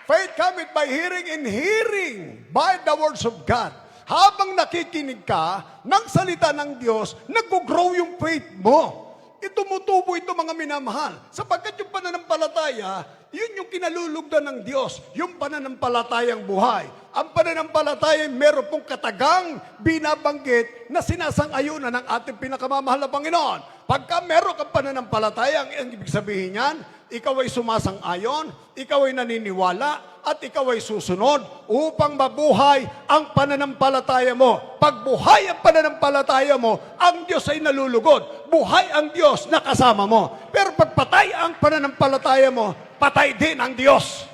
Faith cometh by hearing and hearing by the words of God. Habang nakikinig ka ng salita ng Diyos, nag-grow yung faith mo. Tumutubo ito mga minamahal. Sapagkat yung pananampalataya, yun yung kinalulugdan ng Diyos. Yung pananampalatayang buhay. Ang pananampalataya ay meron pong katagang binabanggit na sinasang-ayunan ng ating pinakamamahal na Panginoon. Pagka meron kang pananampalataya, ang ibig sabihin yan, ikaw ay sumasang-ayon, ikaw ay naniniwala, at ikaw ay susunod upang mabuhay ang pananampalataya mo. Pag buhay ang pananampalataya mo, ang Diyos ay nalulugod. Buhay ang Diyos na kasama mo. Pero pag patay ang pananampalataya mo, patay din ang Diyos.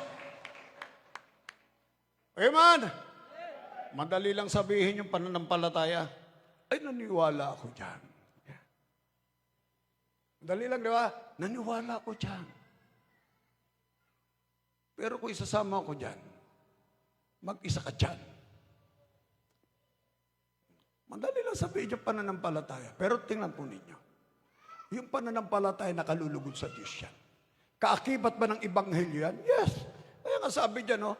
Amen? Madali lang sabihin yung pananampalataya. Ay, naniwala ako dyan. Madali lang, di ba? Naniwala ako dyan. Pero kung isasama ko dyan, mag-isa ka dyan. Madali lang sabihin yung pananampalataya. Pero tingnan po ninyo. Yung pananampalataya nakalulugod sa Diyos yan. Kaakibat ba ng Ebanghelyo yan? Yes. Kaya nga sabi dyan, no?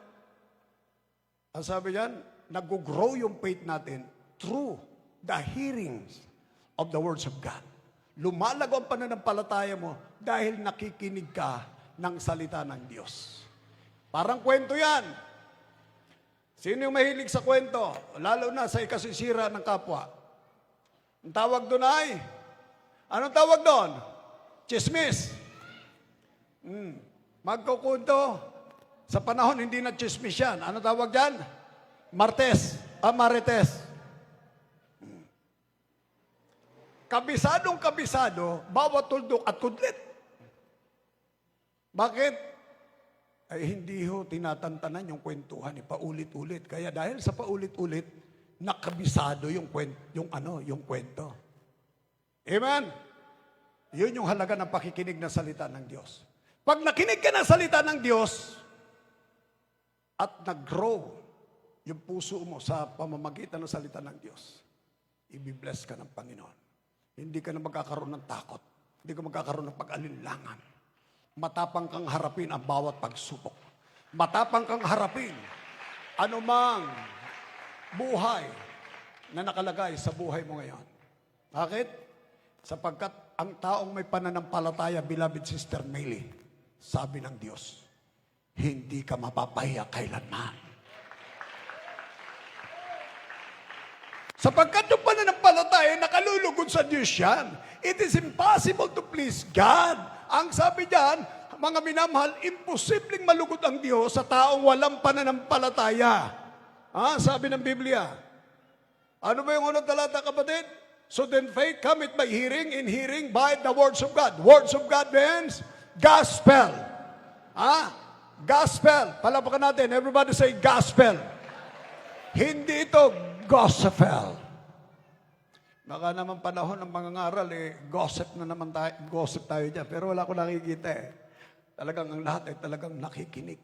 Ang sabi dyan, nag-grow yung faith natin through the hearings of the words of God. Lumalago ang pananampalataya mo dahil nakikinig ka ng salita ng Diyos. Parang kwento yan. Sino yung mahilig sa kwento? Lalo na sa ikasisira ng kapwa. Ang tawag doon ay, anong tawag doon? Chismis. Magkukunto. Sa panahon, hindi na chismis yan. Ano tawag dyan? Marites. Kabisadong kabisado, bawat tuldok at kudlit. Bakit? Ay hindi ho tinatantanan yung kwentuhan, paulit-ulit. Kaya dahil sa paulit-ulit, nakabisado yung kwento. Amen? Yun yung halaga ng pakikinig ng salita ng Diyos. Pag nakinig ka ng salita ng Diyos, at nag-grow yung puso mo sa pamamagitan ng salita ng Diyos, i-bless ka ng Panginoon. Hindi ka na magkakaroon ng takot. Hindi ka magkakaroon ng pag-alinlangan. Matapang kang harapin ang bawat pagsubok. Matapang kang harapin anumang buhay na nakalagay sa buhay mo ngayon. Bakit? Sapagkat ang taong may pananampalataya, beloved Sister Maylie, sabi ng Diyos, hindi ka mapapahiya kailanman. Sapagkat yung pananampalataya, nakalulugod sa Diyos yan. It is impossible to please God. Ang sabi diyan, mga minamahal, imposibleng malugod ang Diyos sa taong walang pananampalataya. Sabi ng Biblia. Ano ba yung unang talata, kapatid? So then faith cometh by hearing, in hearing by the words of God. Words of God means gospel. Gospel. Palapakan natin. Everybody say gospel. Hindi ito gospel. Baka naman panahon ng mga ngaral, gossip na naman tayo, gossip tayo dyan. Pero wala ko nakikita Talagang ang lahat ay talagang nakikinig.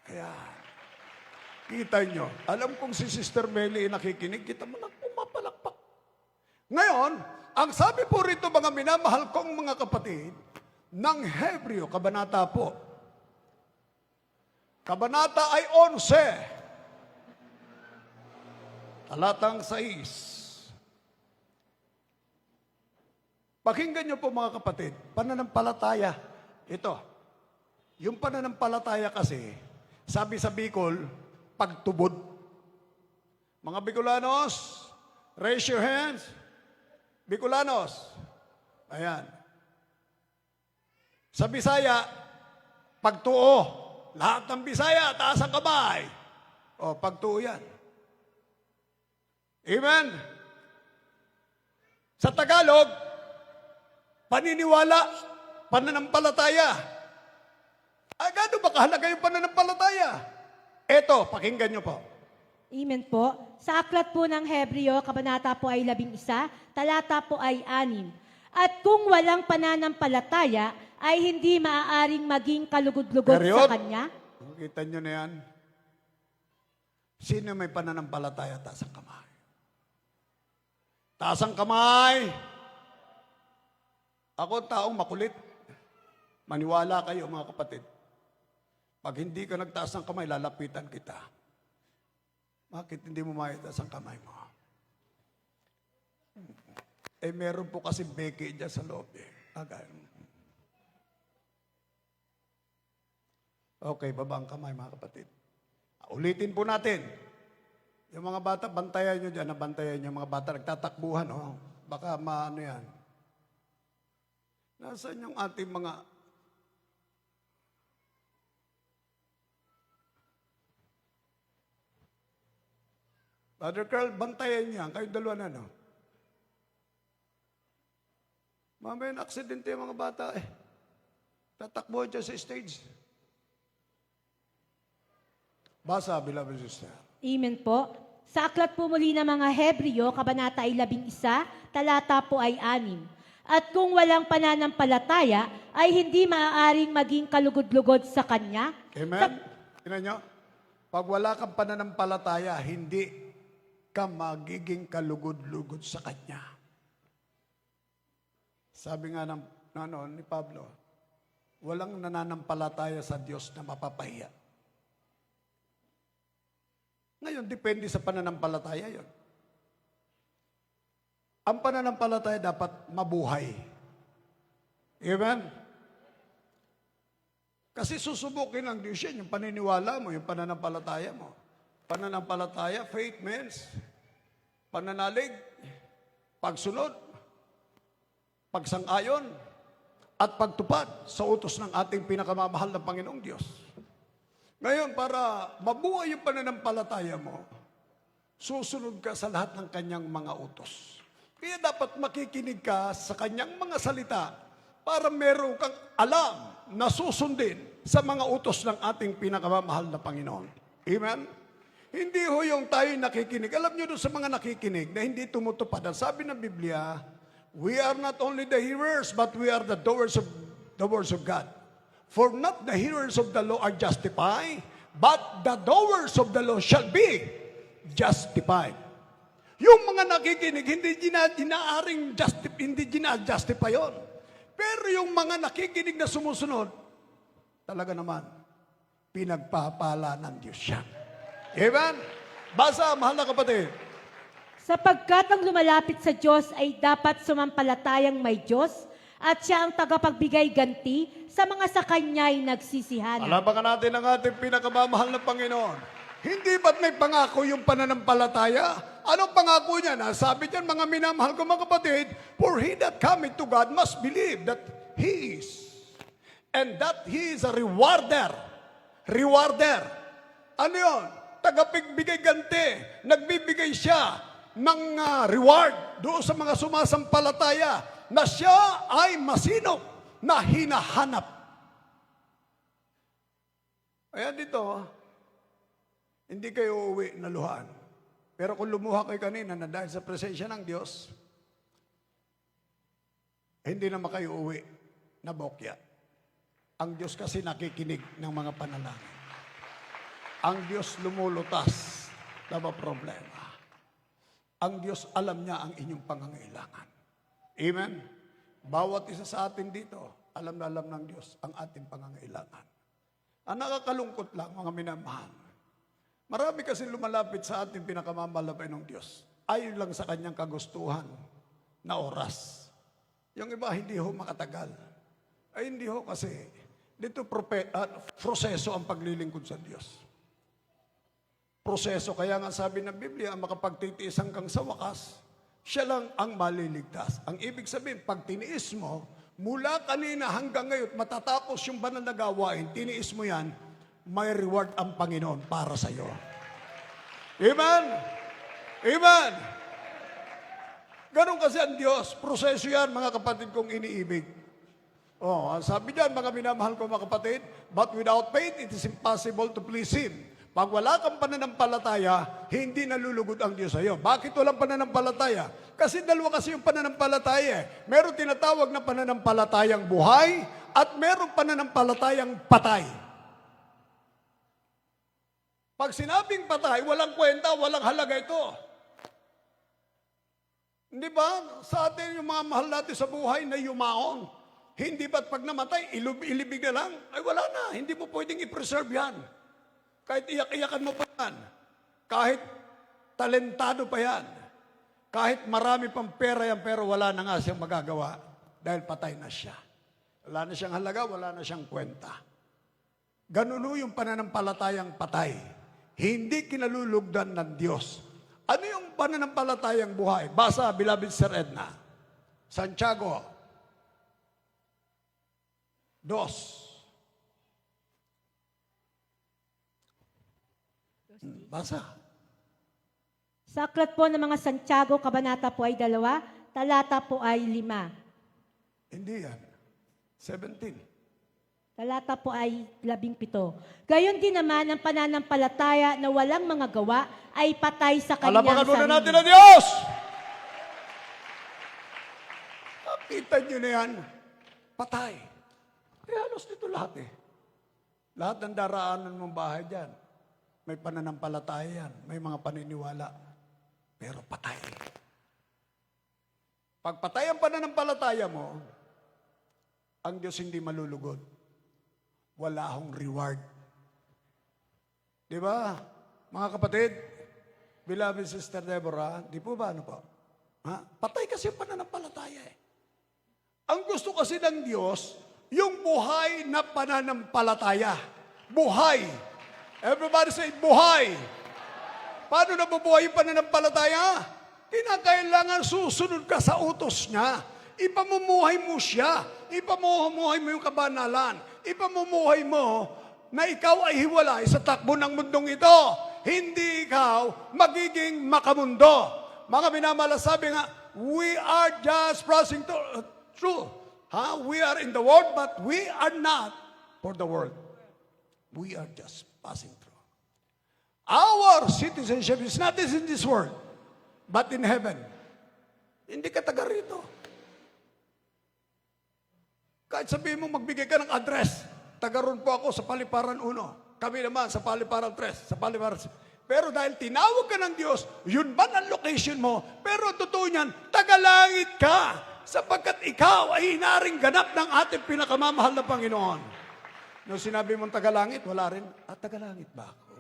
Kaya, kita nyo, alam kong si Sister Melly nakikinig, kita mo na pumapalakpak. Ngayon, ang sabi po rito mga minamahal kong mga kapatid, ng Hebreo, kabanata po. Kabanata ay 11. Talatang 6. Pakinggan nyo po mga kapatid, pananampalataya. Ito, yung pananampalataya kasi, sabi sa Bicol, pagtubod. Mga Bicolanos, raise your hands. Bicolanos. Ayan. Sa Bisaya, pagtuo. Lahat ng Bisaya, taas ang kamay. Pagtuo yan. Amen? Sa Tagalog, paniniwala, pananampalataya. Gano'n ba kahalaga yung pananampalataya? Eto, pakinggan nyo po. Amen po. Sa aklat po ng Hebreo, kabanata po ay 11, talata po ay 6. At kung walang pananampalataya, ay hindi maaaring maging kalugod-lugod sa Kanya. Kita nyo na yan. Sino may pananampalataya? Taas ang kamay. Taas ang kamay. Ako taong makulit. Maniwala kayo mga kapatid. Pag hindi ka nagtaas ng kamay, lalapitan kita. Bakit hindi mo maitaas ang kamay mo? Meron po kasi beke dyan sa loob Okay, baba ang kamay mga kapatid. Ulitin po natin. Yung mga bata, bantayan nyo dyan, nabantayan yung mga bata, nagtatakbuhan, baka maano yan. Nasaan yung ating mga... Brother Carl, bantayan niya. Kayo dalawa na, no? Mamaya na-aksidente yung mga bata, tatakbo dyan sa stage. Basa, beloved sister. Amen po. Sa aklat po muli ng mga Hebreo, kabanata ay 11, talata po ay 6. At kung walang pananampalataya, ay hindi maaaring maging kalugod-lugod sa Kanya. Amen? Tingnan nyo? Pag wala kang pananampalataya, hindi ka magiging kalugod-lugod sa Kanya. Sabi nga ni Pablo, walang nananampalataya sa Diyos na mapapahiya. Ngayon, depende sa pananampalataya yon. Ang pananampalataya dapat mabuhay. Amen? Kasi susubukin ng Diyos yan, yung paniniwala mo, yung pananampalataya mo. Pananampalataya, faith means pananalig, pagsunod, pagsang-ayon, at pagtupad sa utos ng ating pinakamamahal na Panginoong Diyos. Ngayon, para mabuhay yung pananampalataya mo, susunod ka sa lahat ng kanyang mga utos. Kaya dapat makikinig ka sa kanyang mga salita para meron kang alam na susundin sa mga utos ng ating pinakamamahal na Panginoon. Amen? Hindi ho yung tayo nakikinig. Alam nyo doon sa mga nakikinig na hindi tumutupad. Ang sabi ng Biblia, we are not only the hearers, but we are the doers of the words of God. For not the hearers of the law are justified, but the doers of the law shall be justified. Yung mga nakikinig, hindi ginajustify yun. Pero yung mga nakikinig na sumusunod, talaga naman, pinagpapala ng Diyos yan. Amen? Basa, mahal na kapatid. Sapagkat ang lumalapit sa Diyos ay dapat sumampalatayang may Diyos at siya ang tagapagbigay ganti sa mga sa Kanya'y nagsisihanap. Alabakan natin ang ating pinakamamahal na Panginoon. Hindi ba't may pangako yung pananampalataya? Anong pangako niya? Sabi niyan, mga minamahal ko mga kapatid, for he that cometh to God must believe that He is. And that He is a rewarder. Rewarder. Ano yun? Tagapagbigay ganti. Nagbibigay siya ng reward doon sa mga sumasampalataya na siya ay masinop na hinahanap. Kaya dito, hindi kayo uuwi na luhaan. Pero kung lumuha kayo kanina na dahil sa presensya ng Diyos, hindi naman kayo uuwi na bokya. Ang Diyos kasi nakikinig ng mga panalangin. Ang Diyos lumulutas na problema. Ang Diyos alam niya ang inyong pangangailangan. Amen? Bawat isa sa atin dito, alam na alam ng Diyos ang ating pangangailangan. Ang nakakalungkot lang, mga minamahal, marami kasi lumalapit sa ating pinakamamahal ng Diyos. Ayon lang sa kanyang kagustuhan na oras. Yung iba, hindi ho makatagal. Ay hindi ho kasi dito proseso ang paglilingkod sa Diyos. Proseso, kaya nga sabi ng Biblia, ang makapagtitiis hanggang sa wakas, siya lang ang maliligtas. Ang ibig sabihin, pag tiniis mo, mula kanina hanggang ngayon, matatapos yung banal na gawain, tiniis mo yan, may reward ang Panginoon para sa iyo. Amen? Amen? Ganon kasi ang Diyos. Proseso yan, mga kapatid kong iniibig. Ang sabi diyan, mga minamahal ko mga kapatid, but without faith, it is impossible to please Him. Pag wala kang pananampalataya, hindi nalulugod ang Diyos sa iyo. Bakit walang pananampalataya? Kasi dalawa kasi yung pananampalataya. Meron tinatawag na pananampalatayang buhay at meron pananampalatayang patay. Pag sinabing patay, walang kwenta, walang halaga ito. Hindi ba? Sa atin, yung mga mahal natin sa buhay na yumaon. Hindi ba't pag namatay, ilibig na lang? Ay wala na, hindi mo pwedeng i-preserve yan. Kahit iyak-iyakan mo pa yan. Kahit talentado pa yan. Kahit marami pang pera yan, pero wala na nga siyang magagawa dahil patay na siya. Wala na siyang halaga, wala na siyang kwenta. Ganun yung pananampalatayang patay. Hindi kinalulugdan ng Diyos. Ano yung pananampalatayang buhay? Basa, beloved Sir Edna. Santiago 2. Basa. Sa aklat po ng mga Santiago, kabanata po ay 2, talata po ay 5. Hindi yan. 17. Talata po ay 17. Gayon din naman ang pananampalataya na walang mga gawa ay patay sa kanyang Alabakan muna sarili. natin ang Diyos! Kita nyo na yan. Patay. Halos dito lahat eh. Lahat ng daraanan mong bahay dyan. May pananampalataya yan. May mga paniniwala. Pero patay. Pag patay ang pananampalataya mo, ang Diyos hindi malulugod. Wala akong reward. Di ba? Mga kapatid, beloved Sister Deborah, di po ba ano po? Ha? Patay kasi ang pananampalataya eh. Ang gusto kasi ng Diyos, Yung buhay na pananampalataya. Buhay. Everybody say, buhay. Paano nabubuhay yung pananampalataya? Kinakailangan susunod ka sa utos niya. Ipamumuhay mo siya. Ipamumuhay mo yung kabanalan. Ipamumuhay mo na ikaw ay hiwalay sa takbo ng mundong ito. Hindi ikaw magiging makamundo. Mga minamalasabi nga, we are just passing through. We are in the world, but we are not for the world. We are just passing through. Our citizenship is not in this world, but in heaven. Hindi ka taga rito. Kahit sabihin mo magbigay ka ng address, taga ron po ako sa Paliparan 1. Kami naman sa Paliparan 3, sa Paliparan. Pero dahil tinawag ka ng Diyos, yun ba ang location mo? Pero totoo niyan, tagalangit ka. Sapagkat ikaw ay hinaring ganap ng ating pinakamamahal na Panginoon. Nung sinabi mong tagalangit, wala rin, tagalangit ba ako?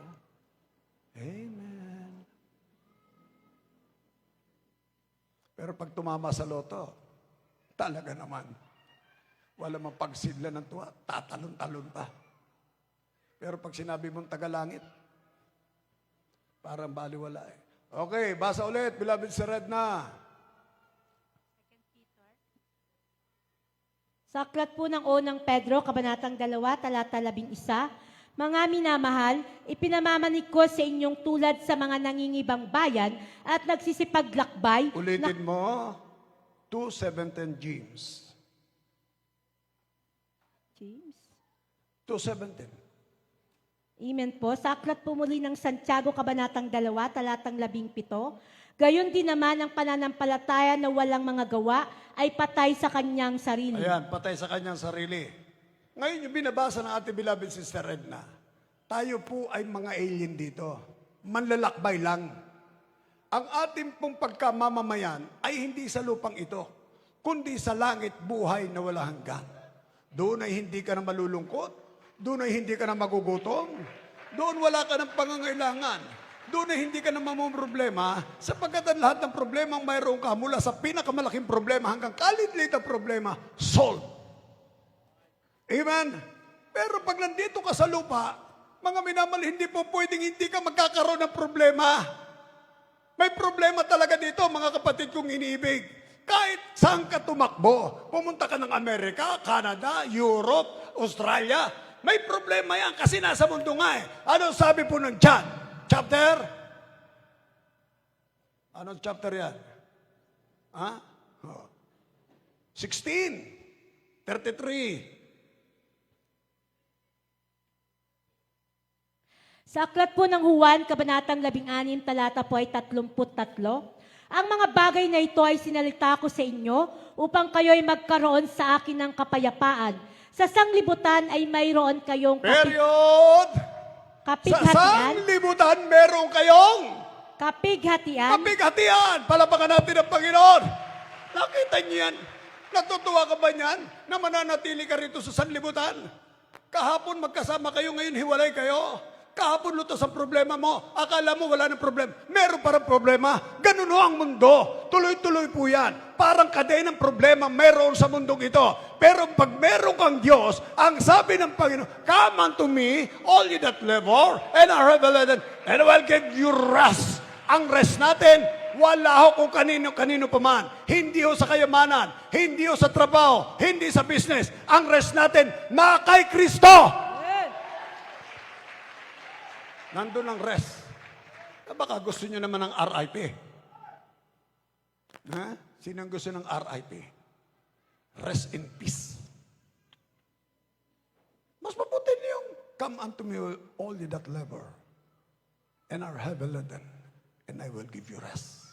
Amen. Pero pag tumama sa loto, talaga naman, wala mang pagsidla ng tuwa, tatalon-talon pa. Pero pag sinabi mong tagalangit, parang baliwala eh. Okay, basa ulit, beloved Sir Edna. Sa aklat po ng unang Pedro, Kabanatang 2, talata 11, mga minamahal, ipinamamanig ko sa inyong tulad sa mga nangingibang bayan at nagsisipaglakbay. Ulitin mo, 2:17 James. James. 2:17. Amen po. Sa aklat po muli ng Santiago, Kabanatang 2, talatang 17, gayon din naman ang pananampalataya na walang mga gawa ay patay sa kanyang sarili. Ayan, patay sa kanyang sarili. Ngayon, yung binabasa ng ating beloved Sister Edna, tayo po ay mga alien dito. Manlalakbay lang. Ang ating pong pagkamamamayan ay hindi sa lupang ito, kundi sa langit buhay na wala hanggan. Doon ay hindi ka na malulungkot, doon ay hindi ka na magugutom, doon wala ka ng pangangailangan, doon ay hindi ka na mamumroblema, sapagkat ang lahat ng problema ang mayroon ka mula sa pinakamalaking problema hanggang kalit-lit na problema, solved. Amen? Pero pag nandito ka sa lupa, mga minamahal, hindi po pwedeng hindi ka magkakaroon ng problema. May problema talaga dito, mga kapatid kong iniibig. Kahit saan ka tumakbo, pumunta ka ng Amerika, Canada, Europe, Australia, may problema yan kasi nasa mundo nga eh. Ano sabi po ng John? Chapter? Anong chapter yan? 16, 33. Sa aklat po ng Juan, Kabanatang 16, talata po ay 33, ang mga bagay na ito ay sinalita ko sa inyo upang kayo'y magkaroon sa akin ng kapayapaan. Sa sanglibutan ay mayroon kayong Period! Sa kapighatian. sanglibutan, meron kayong Kapighatian. kapighatian. Palapakan natin ang Panginoon. Nakita niyo yan? Natutuwa ka ba niyan na mananatili ka rito sa sanlibutan? Kahapon magkasama kayo, ngayon hiwalay kayo. Kahapon lutos ang problema mo. Akala mo wala ng problema. Meron parang problema. Ganun ho ang mundo. Tuloy-tuloy po yan. Parang kadenang problema meron sa mundong ito. Pero pag meron kang Diyos, ang sabi ng Panginoon, come unto me, all you that labor and are heavy laden, and I will give you rest. Ang rest natin, wala ho kung kanino-kanino pa man. Hindi ho sa kayamanan, hindi ho sa trabaho, hindi sa business. Ang rest natin, na kay Kristo. Nandun ang rest. Baka gusto nyo naman ng RIP. Ha? Sinong gusto ng RIP? Rest in peace. Mas mabuti niyong, come unto me all ye that labor and are heavy laden, and I will give you rest.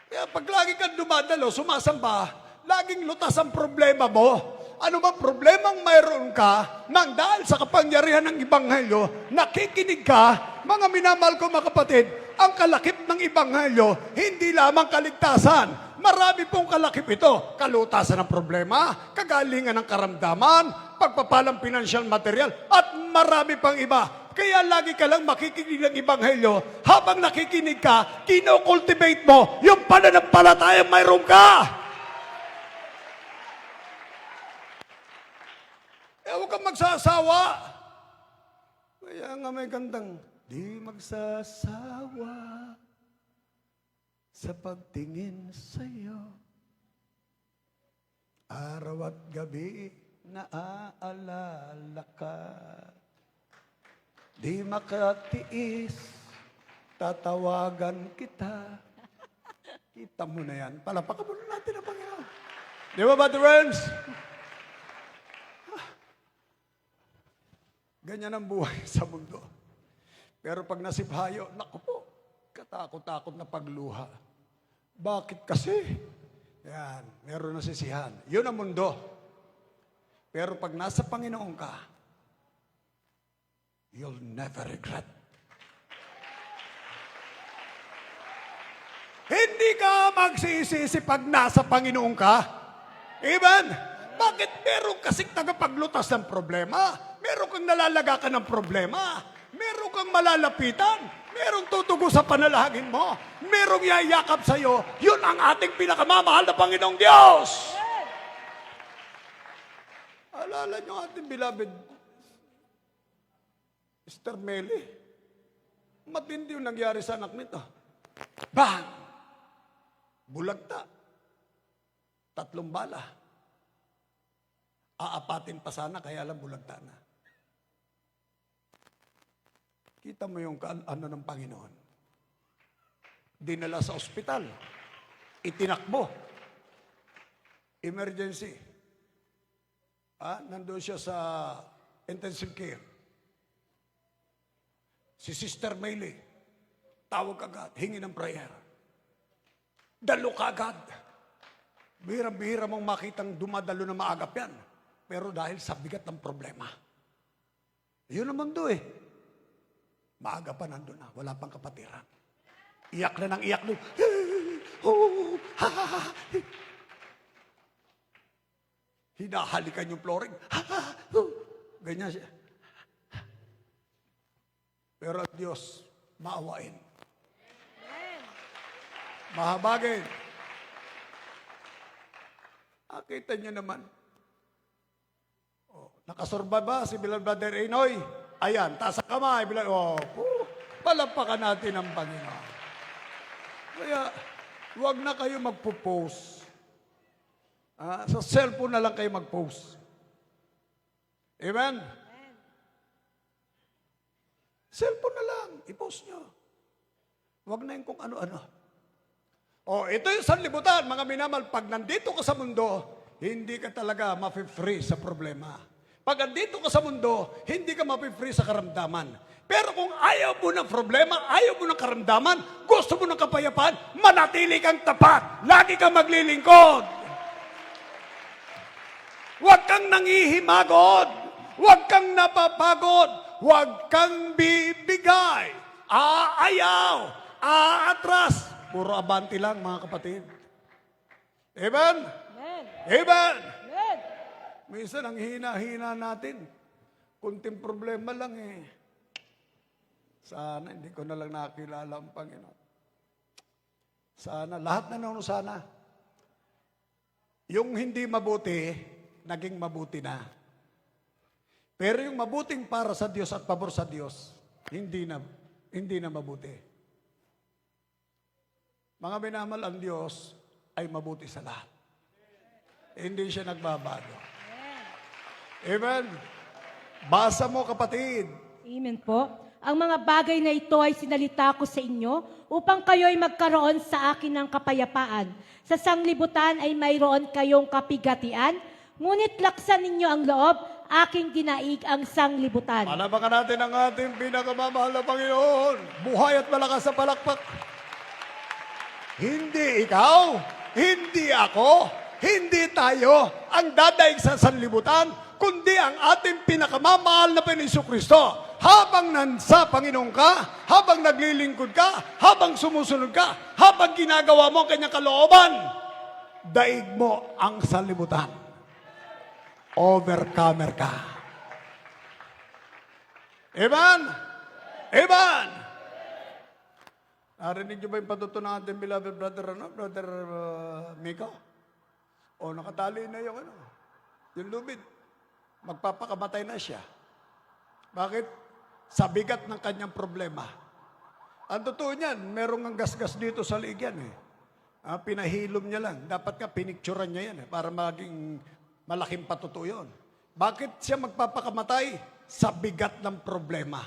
Kaya pag lagi kang dumadalo, sumasamba, laging lutas ang problema mo. Ano bang problemang mayroon ka nang dahil sa kapangyarihan ng Ebanghelyo, nakikinig ka, mga minamahal ko mga kapatid, ang kalakip ng Ebanghelyo, hindi lamang kaligtasan. Marami pong kalakip ito. Kalutasan ng problema, kagalingan ng karamdaman, pagpapalang pinansyal material, at marami pang iba. Kaya lagi ka lang makikinig ng Ebanghelyo. Habang nakikinig ka, kinocultivate mo yung pananampalatayang mayroon ka. Huwag kang magsasawa. Kaya nga may kantang, di magsasawa sa pagtingin sa'yo. Araw at gabi naaalala ka. Di makatiis, tatawagan kita. Kita mo na yan. Palapakan mo na natin ang Panginoon. Di ba, Brother Renz? Ganyan ang buhay sa mundo. Pero pag nasiphayo, naku po, katakot-takot na pagluha. Bakit kasi? Yan, meron nasisihan. Yun ang mundo. Pero pag nasa Panginoon ka, you'll never regret. Hindi ka magsisisi pag nasa Panginoon ka. Amen? Bakit meron kasing tagapaglutas ng problema? Meron kang nalalaga ka ng problema? Meron kang malalapitan? Merong tutugo sa panalangin mo? Merong yayakap sa'yo? Yun ang ating pinakamamahal na Panginoong Diyos! Alala niyo ating beloved Sister Meli. Matindi yung nangyari sa anak nito. Bang! Bulagta. 3 bala. Aapatin pa sana, kaya lang bulagta na. Kita mo yung ano ng Panginoon. Dinala sa ospital. Itinakbo. Emergency. Nandun siya sa intensive care. Si Sister Mayley, tawag agad, hingi ng prayer. Dalo ka agad. Bihira-bihira mong makitang dumadalo na maagap yan. Pero dahil sa bigat ng problema. Yun naman do eh. Maaga pa nandun na, wala pang kapatiran. Iyak na ng iyak na. Hinahalikan yung flooring. Ganyan siya. Pero ang Diyos, maawain. Mahabagin. Kita niyo naman. Nakasurba ba si Beloved Brother Enoy? Ayan, taas ang kamay. Palampakan natin ang Panginoon. Kaya, huwag na kayo magpo-post. Sa cellphone na lang kayo mag-post. Amen? Cellphone na lang, i-post nyo. Huwag na yung kung ano-ano. Ito yung sanlibutan, mga minamal. Pag nandito ka sa mundo, hindi ka talaga mapi-free sa problema. Pag nandito ka sa mundo, hindi ka mapi-free sa karamdaman. Pero kung ayaw mo ng problema, ayaw mo ng karamdaman, gusto mo ng kapayapaan, manatili kang tapat. Lagi kang maglilingkod. Huwag kang nangihimagod. Huwag kang napapagod. Huwag kang bibigay. Aayaw. Aatras. Puro abanti lang, mga kapatid. Amen? Amen. Amen? Amen. Minsan, ang hina-hina natin. Kunting problema lang eh. Sana, hindi ko na lang nakilala ang Panginoon. Sana, lahat na naman sana. Yung hindi mabuti, naging mabuti na. Pero yung mabuting para sa Diyos at pabor sa Diyos, hindi na mabuti. Mga minamahal, ang Diyos ay mabuti sa lahat. Hindi siya nagbabago. Amen. Basa mo, kapatid. Amen po. Ang mga bagay na ito ay sinalita ko sa inyo upang kayo'y magkaroon sa akin ng kapayapaan. Sa sanglibutan ay mayroon kayong kapigatian, ngunit laksan ninyo ang loob, aking dinaig ang sanglibutan. Palapakan natin ang ating pinakamamahal na Panginoon. Buhay at malakas sa palakpak. Hindi ikaw, hindi ako, hindi tayo ang dadaig sa sanlibutan, kundi ang ating pinakamamahal na Panginoon Kristo. Habang nasa Panginoon ka, habang naglilingkod ka, habang sumusunod ka, habang ginagawa mo ang kanyang kalooban, daig mo ang sanlibutan. Overcomer ka. Amen? Amen! Narinig niyo ba yung patutunan natin, beloved brother, brother Miko? O, nakatali na yung lubid. Magpapakamatay na siya. Bakit? Sa bigat ng kanyang problema. Ang totoo niyan, merong ang gasgas dito sa liig yan. Pinahilom niya lang. Dapat ka pinicturean niya yan para maging malaking patutuo yun. Bakit siya magpapakamatay? Sa bigat ng problema.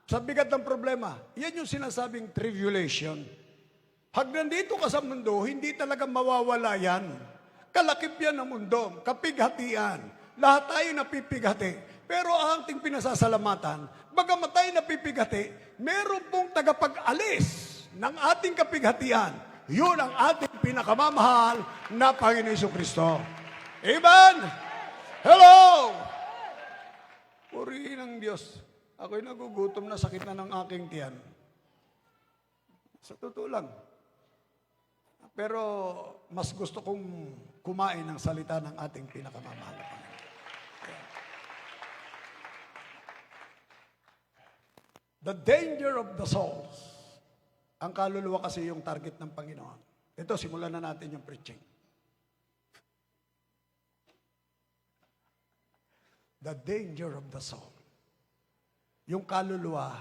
Sa bigat ng problema. Yan yung sinasabing tribulation. Pag nandito ka sa mundo, hindi talaga mawawala yan. Kalakip yan ng mundo, kapighatian. Lahat tayo napipighati. Pero ang ating pinasasalamatan, bagamat tayo napipighati, meron pong tagapag-alis ng ating kapighatian. Yun ang ating pinakamamahal na Panginoon Jesucristo. Amen! Hello! Purihin ang Diyos. Ako'y nagugutom na, sakit na ng aking tiyan. Sa totoo lang. Pero mas gusto kong kumain ng salita ng ating pinakamamahal na Panginoon. The danger of the souls. Ang kaluluwa kasi yung target ng Panginoon. Ito, simulan na natin yung preaching. The danger of the soul. Yung kaluluwa,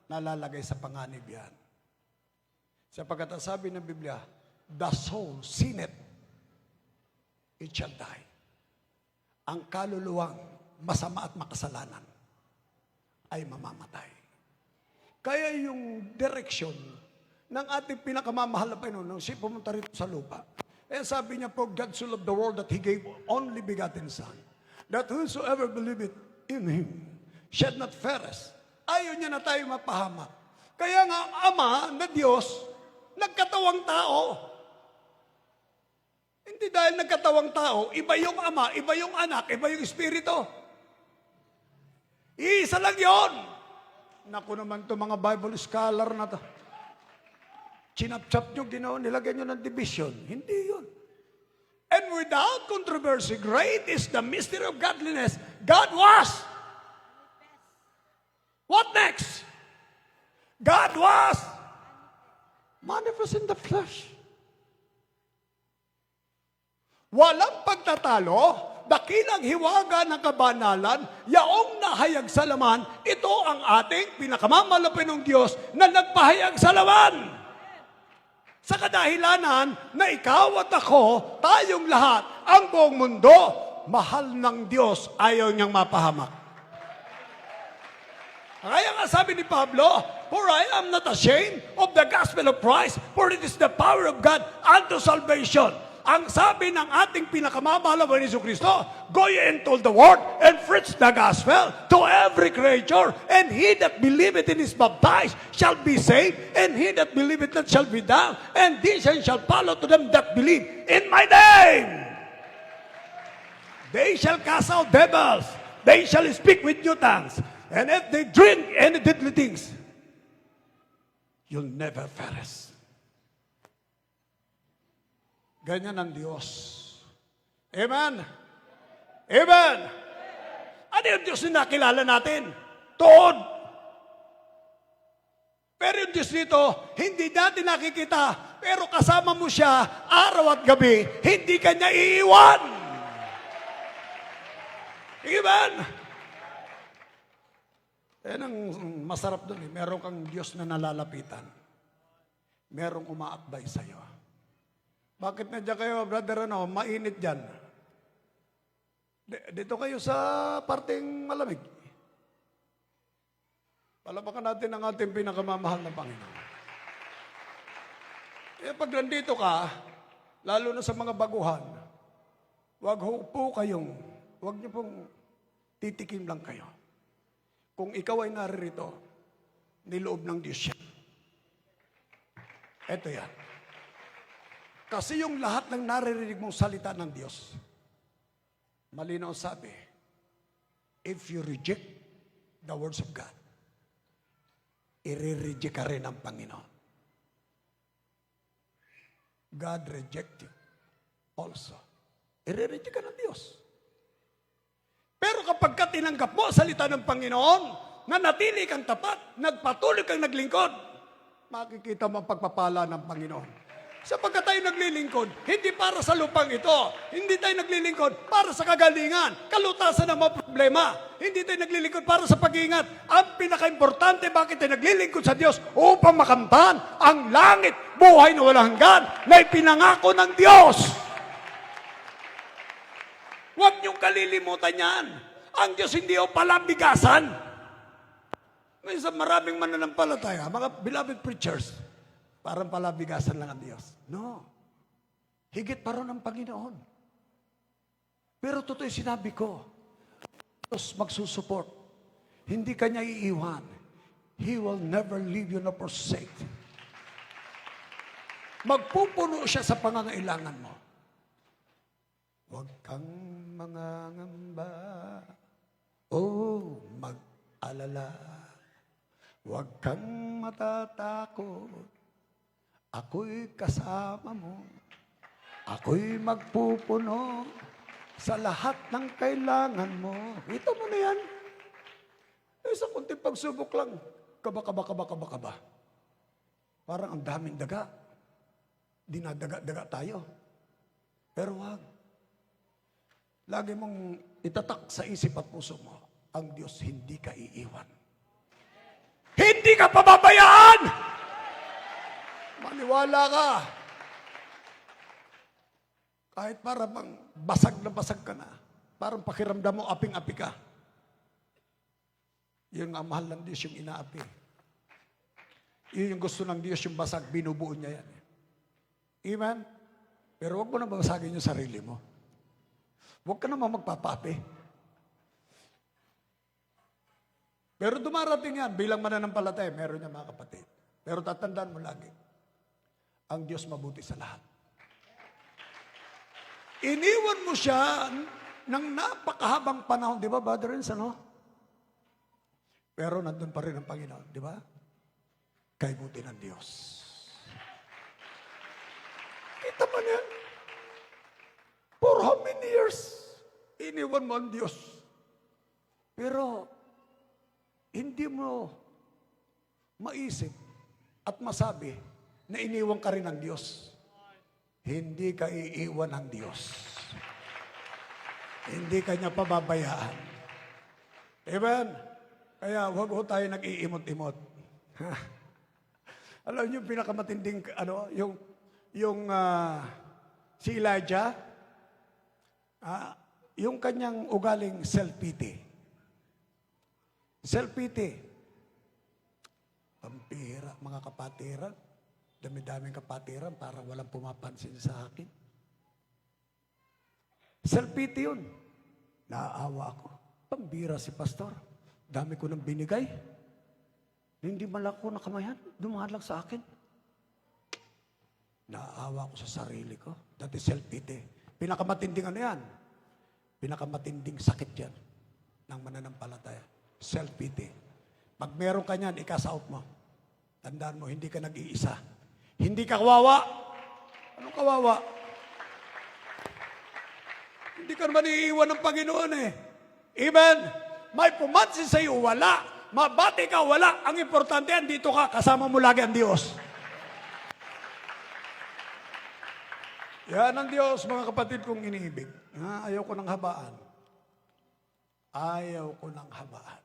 nalalagay sa panganib yan. Sapagkat sabi ng Biblia, the soul sinneth, it shall die. Ang kaluluwang masama at makasalanan ay mamamatay. Kaya yung direksyon ng ating pinakamamahal na Panginoon, nung siya pumunta rito sa lupa, sabi niya po, God so loved the world that He gave only begotten Son, that whosoever believeth in Him shall not perish. Ayaw niya na tayo mapahamak. Kaya nga, Ama na Diyos, nagkatawang tao. Hindi dahil nagkatawang tao, iba yung Ama, iba yung Anak, iba yung Espiritu. Iisa lang yon. Naku naman to mga Bible scholar na to. Chinap-chap nyo, ginawa, nilagay nyo ng division. Hindi yun. And without controversy, great is the mystery of godliness. God was. What next? God was manifest in the flesh. Walang pagtatalo, dakilang hiwaga ng kabanalan, yaong nahayag sa laman, ito ang ating pinakamamalapin ng Diyos na nagpahayag sa laman. Sa kadahilanan na ikaw at ako, tayong lahat, ang buong mundo, mahal ng Diyos, ayaw niyang mapahamak. Kaya nga sabi ni Pablo, for I am not ashamed of the gospel of Christ, for it is the power of God unto salvation. Ang sabi ng ating pinakamamahal na Jesucristo, go ye into all the world and preach the gospel to every creature, and he that believeth and is baptized shall be saved, and he that believeth not shall be damned, and this end shall follow to them that believe in my name. They shall cast out devils, they shall speak with new tongues, and if they drink any deadly things, you'll never perish. Ganyan ang Diyos. Amen? Amen? Ano yung Diyos na nakilala natin? Tuod. Pero yung Diyos dito, hindi natin nakikita, pero kasama mo siya araw at gabi, hindi ka niya iiwan. Amen? Yan ang masarap doon. Meron kang Diyos na nalalapitan. Merong umaakbay sa'yo. Bakit nandiyan kayo, brother, mainit dyan? Dito kayo sa parteng malamig. Palapakan natin ang ating pinakamamahal na Panginoon. Pag nandito ka, lalo na sa mga baguhan, wag niyo pong titikim lang kayo. Kung ikaw ay naririto, niloob ng Diyos siya. Ito yan. Kasi yung lahat ng naririnig mong salita ng Diyos, malinaw sabi, if you reject the words of God, i-reject ka rin ng Panginoon. God reject you also. I-reject ka ng Diyos. Pero kapag ka tinanggap mo salita ng Panginoon, nanatili kang tapat, nagpatuloy kang naglingkod, makikita mo ang pagpapala ng Panginoon. Sapagkat tayo naglilingkod, hindi para sa lupang ito. Hindi tayo naglilingkod para sa kagalingan, kalutasan ng mga problema. Hindi tayo naglilingkod para sa pag-iingat. Ang pinaka-importante, bakit tayo naglilingkod sa Diyos? Upang makamtan ang langit, buhay na walang hanggan, na ipinangako ng Diyos. Huwag niyong kalilimutan yan. Ang Diyos hindi o palabigasan. Minsan maraming mananampalataya, mga beloved preachers, parang palabigasan lang ang Diyos. No. Higit pa ron ang Panginoon. Pero totoo yung sinabi ko, Diyos magsusupport. Hindi kanya iiwan. He will never leave you nor forsake. Magpupuno siya sa pangangailangan mo. Huwag kang mangangamba. Oh, mag-alala. Huwag kang matatakot. Ako'y kasama mo. Ako'y magpupuno sa lahat ng kailangan mo. Kita mo na yan. Isang kunting pagsubok lang. Kaba. Parang ang daming daga. Dinadaga-daga tayo. Pero wag. Lagi mong itatak sa isip at puso mo, ang Diyos hindi ka iiwan. Hindi ka pababayaan! Maniwala ka. Kahit parang basag na basag ka na, parang pakiramdam mo aping-api ka. Yun ang mahal ng Diyos yung inaapi. Yun yung gusto ng Diyos yung basag, binubuo niya yan. Amen? Pero huwag mo na babasagin yung sarili mo. Huwag ka naman magpapaapi. Pero dumarating yan, bilang mananampalataya, meron niya mga kapatid. Pero tatandaan mo lagi, ang Diyos mabuti sa lahat. Iniwan mo siya ng napakahabang panahon, di ba, Brother Renz, ano? Pero nandun pa rin ang Panginoon, di ba? Kay buti ng Diyos. Kita mo niyan? For how many years, iniwan mo ang Diyos. Pero, hindi mo maisip at masabi na iniwan ka rin ng Diyos. Hindi ka iiwan ng Diyos. Hindi ka niya pababayaan. Amen? Kaya huwag ho tayo nag-iimot-imot. Alam niyo yung pinakamatinding, si Elijah, yung kanyang ugaling self-pity. Self-pity. Pampira, mga kapatiran. Dami-daming kapatiran, parang walang pumapansin sa akin. Self-pity yun. Naaawa ako. Pambira si pastor. Dami ko nang binigay. Hindi man ako nakamayan. Dumaan lang sa akin. Naaawa ko sa sarili ko. That is self-pity. Pinakamatinding ano yan? Pinakamatinding sakit yan ng mananampalataya. Self-pity. Pag meron ka niyan, ikasaot mo. Tandaan mo, hindi ka nag-iisa. Hindi ka kawawa. Anong kawawa? Hindi ka naman iiwan ng Panginoon eh. Amen? May pumansin sa iyo, wala. Mabati ka, wala. Ang importante, andito ka, kasama mo lagi ang Diyos. Yan ang Diyos, mga kapatid kong iniibig. Ayaw ko ng habaan. Ayaw ko ng habaan.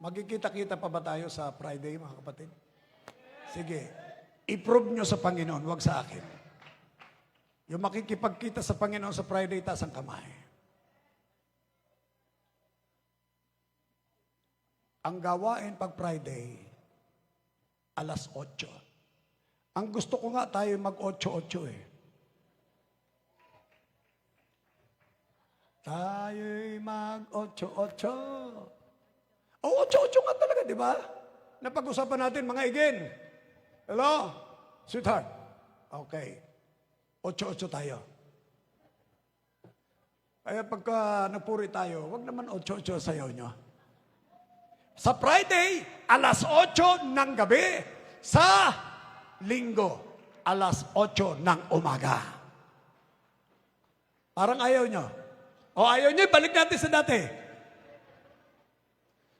Magkikita-kita pa ba tayo sa Friday, mga kapatid? Sige, i-prove nyo sa Panginoon, wag sa akin. Yung makikipagkita sa Panginoon sa Friday, taas ang kamay. Ang gawain pag Friday, alas 8. Ang gusto ko nga tayo mag-8-8 eh. Tayo'y mag-8-8. O, 8-8 nga talaga, di ba? Napag-usapan natin, mga igin. Hello? Sweetheart. Okay. 8-8 tayo. Kaya pagka nagpuri tayo, wag naman 8-8 sayaw nyo. Sa Friday, alas 8 ng gabi. Sa Linggo, alas 8 ng umaga. Parang ayaw nyo. O ayaw niyo, balik natin sa dati.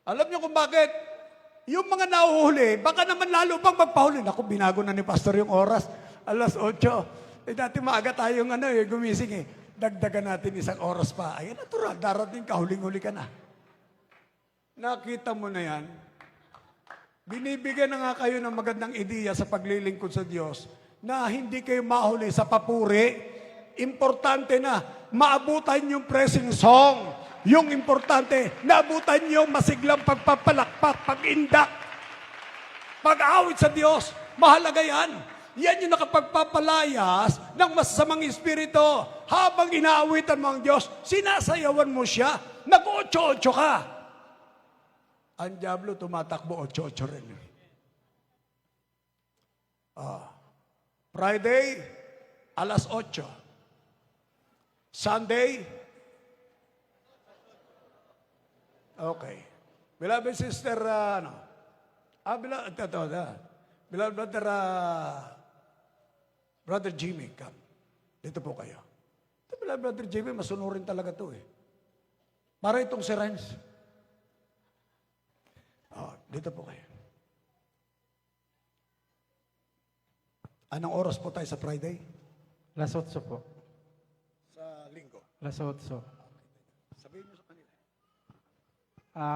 Alam niyo kung bakit? Yung mga nahuhuli, baka naman lalo pang magpahuli. Naku, binago na ni Pastor yung oras. Alas 8. Dati maaga tayong gumising eh. Dagdagan natin isang oras pa. Ay, natural, darating ka, huling-huli ka na. Nakita mo na yan. Binibigyan na nga kayo ng magandang ideya sa paglilingkod sa Diyos na hindi kayo mahuli sa papuri. Importante na maabutan yung praising song. Yung importante, naabutan yung masiglang pagpapalakpak, pag-indak, pag-awit sa Diyos. Mahalaga yan. Yan yung nakapagpapalayas ng masasamang espiritu. Habang inaawitan mo ang Diyos, sinasayawan mo siya. Nag-8-8 ka. Ang Diablo tumatakbo 8-8 rin. Friday, alas 8. Sunday, okay. Beloved sister, beloved brother, brother Jimmy, come. Dito po kayo. Ito, beloved brother Jimmy, masunurin talaga to eh. Para itong si Renz. Dito po kayo. Anong oras po tayo sa Friday? Las 8 po. Sa linggo. Las 8. Sabihin mo sa kanila.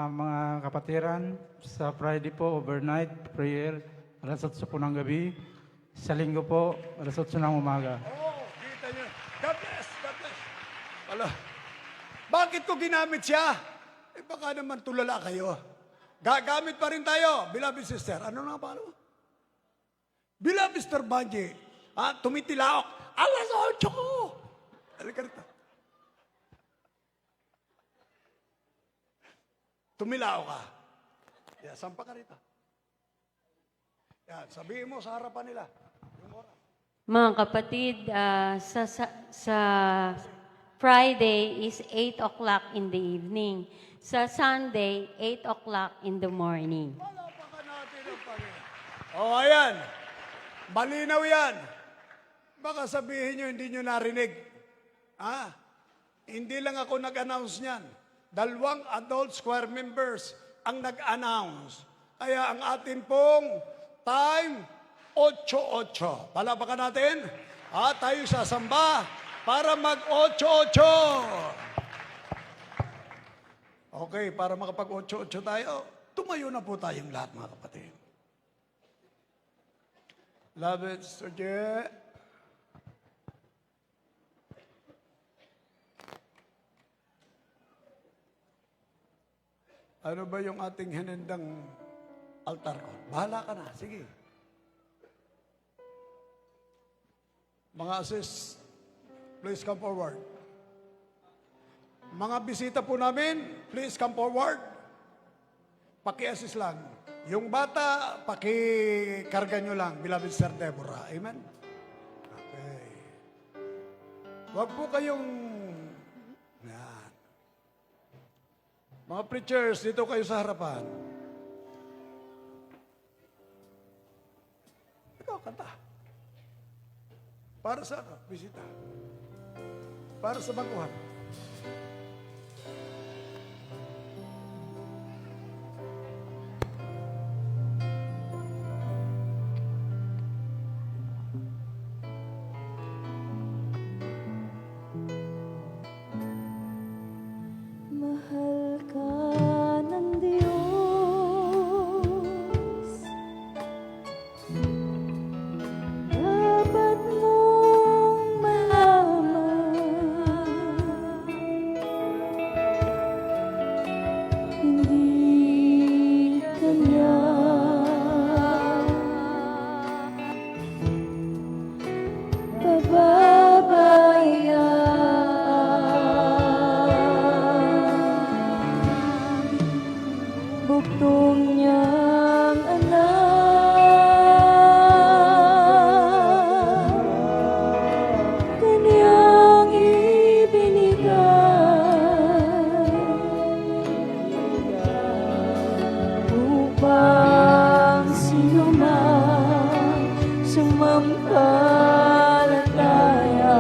Mga kapatiran, sa Friday po, overnight prayer, alas 8 po ng gabi. Sa linggo po, alas 8 ng umaga. Kita niyo. God bless, God bless. Ala, bakit ko ginamit siya? Baka naman tulala kayo. Gagamit pa rin tayo, beloved sister. Ano na pala mo? Beloved Mr. Banji, tumitilaok. Alas 8 ko! Halika rito. Tumilao ka. Sampa ka rito. Yan, sabihin mo sa harapan nila. Mga kapatid, sa Friday is 8 o'clock in the evening. Sa Sunday, 8 o'clock in the morning. Palapakan natin ang Panginoon. Ayan. Malinaw yan. Baka sabihin nyo, hindi nyo narinig. Hindi lang ako nag-announce niyan. 2 adult choir members ang nag-announce. Kaya ang atin pong time, 8-8. Palapakan natin. Tayo sasamba para mag-8-8. Okay, para makapag-8-8 tayo, tumayo na po tayong lahat, mga kapatid. Love it, Sir Je. Ano ba yung ating hinendang altar ko? Bahala ka na, sige. Mga assist, please come forward. Mga bisita po namin, please come forward. Paki-assist lang. Yung bata, paki-karga nyo lang, beloved Sir Deborah. Amen? Okay. Huwag po kayong... Yan. Mga preachers, dito kayo sa harapan. Ikaw, kanta. Para sa bisita. Para sa baguhan. Mahal ka ng Diyos, dapat mong malaman, hindi ka niya pababayaan. Bugtong niyang anak, kanyang ibinigay, upang sino man sumampalataya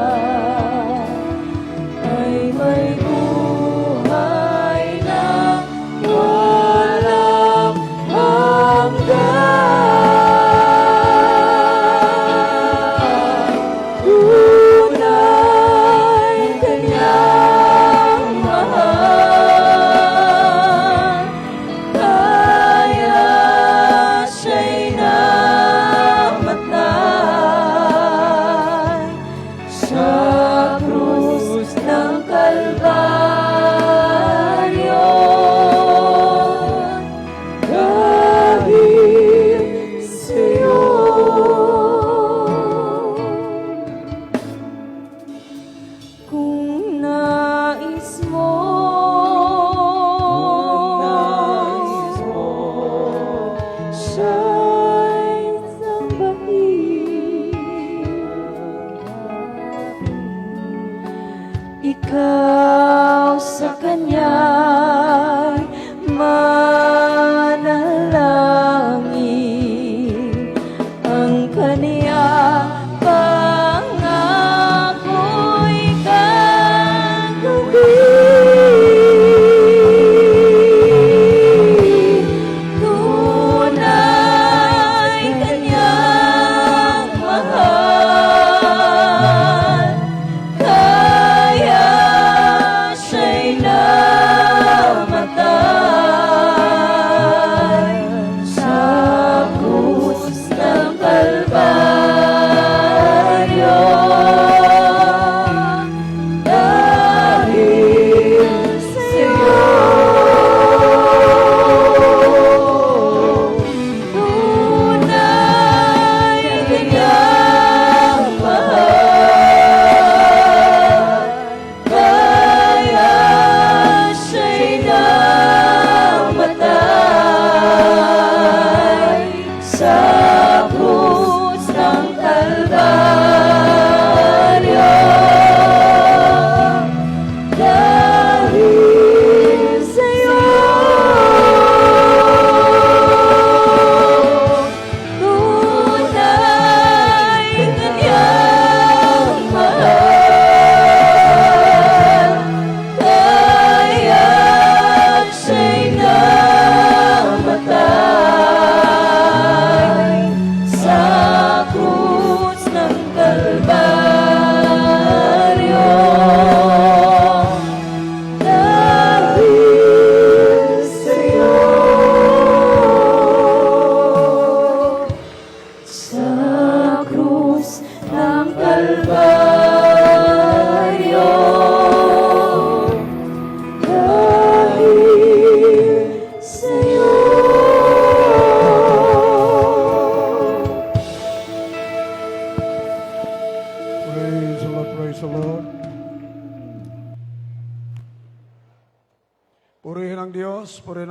ay may buhay.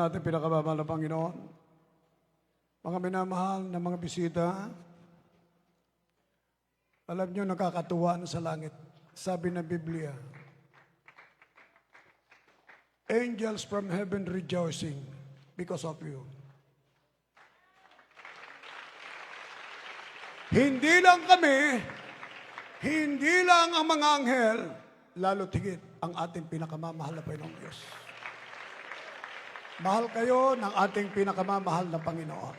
natin pinakamamahal na Panginoon. Mga minamahal na mga bisita, alam nyo, nakakatuwa na sa langit. Sabi ng Biblia, angels from heaven rejoicing because of you. Hindi lang kami, hindi lang ang mga anghel, lalo tigit ang ating pinakamamahal na Panginoong Diyos. Mahal kayo ng ating pinakamamahal na Panginoon.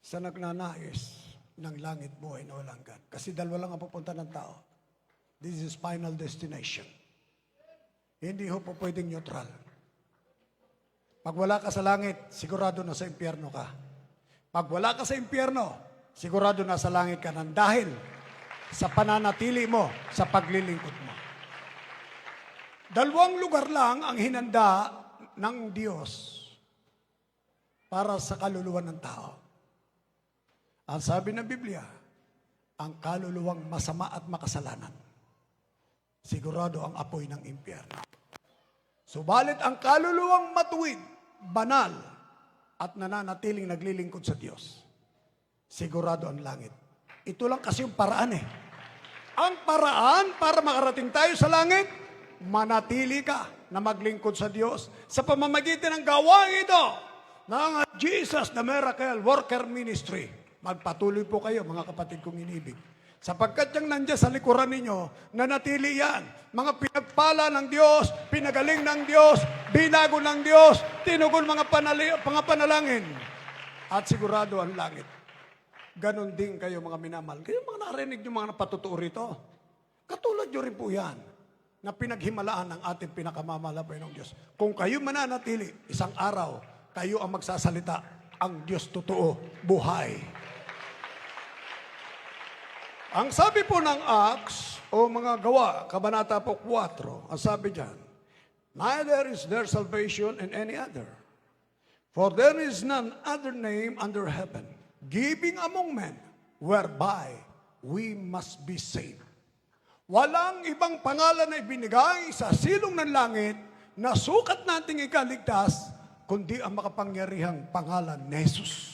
Sa nagnanais ng langit, buhay na walang hanggan. Kasi dalawa lang ang pupunta ng tao. This is final destination. Hindi ho po pwedeng neutral. Pag wala ka sa langit, sigurado na sa impyerno ka. Pag wala ka sa impyerno, sigurado na sa langit ka nang dahil sa pananatili mo, sa paglilingkod mo. Dalawang lugar lang ang hinanda ng Diyos para sa kaluluwa ng tao. Ang sabi ng Biblia, ang kaluluwang masama at makasalanan, sigurado ang apoy ng impyerno. Subalit ang kaluluwang matuwid, banal, at nananatiling naglilingkod sa Diyos, sigurado ang langit. Ito lang kasi yung paraan eh. Ang paraan para makarating tayo sa langit, manatili ka na maglingkod sa Diyos sa pamamagitan ng gawain ito ng Jesus the Miracle Worker Ministry. Magpatuloy po kayo, mga kapatid kong inibig. Sapagkat yung nandiyan sa likuran ninyo, nanatili yan. Mga pinagpala ng Diyos, pinagaling ng Diyos, binago ng Diyos, tinugon mga panalangin. At sigurado ang langit. Ganon din kayo mga minamahal. Kayo mga narinig yung mga napatutuo rito. Katulad nyo rin po yan, na pinaghimalaan ng ating pinakamamahal na Panginoong Diyos. Kung kayo mananatili, isang araw, kayo ang magsasalita, ang Diyos totoo, buhay. Ang sabi po ng Acts, o mga gawa, kabanata po 4, ang sabi dyan, neither is there salvation in any other. For there is none other name under heaven, giving among men, whereby we must be saved. Walang ibang pangalan na ibinigay sa silong ng langit na sukat nating ikaligtas, kundi ang makapangyarihang pangalan ni Jesus.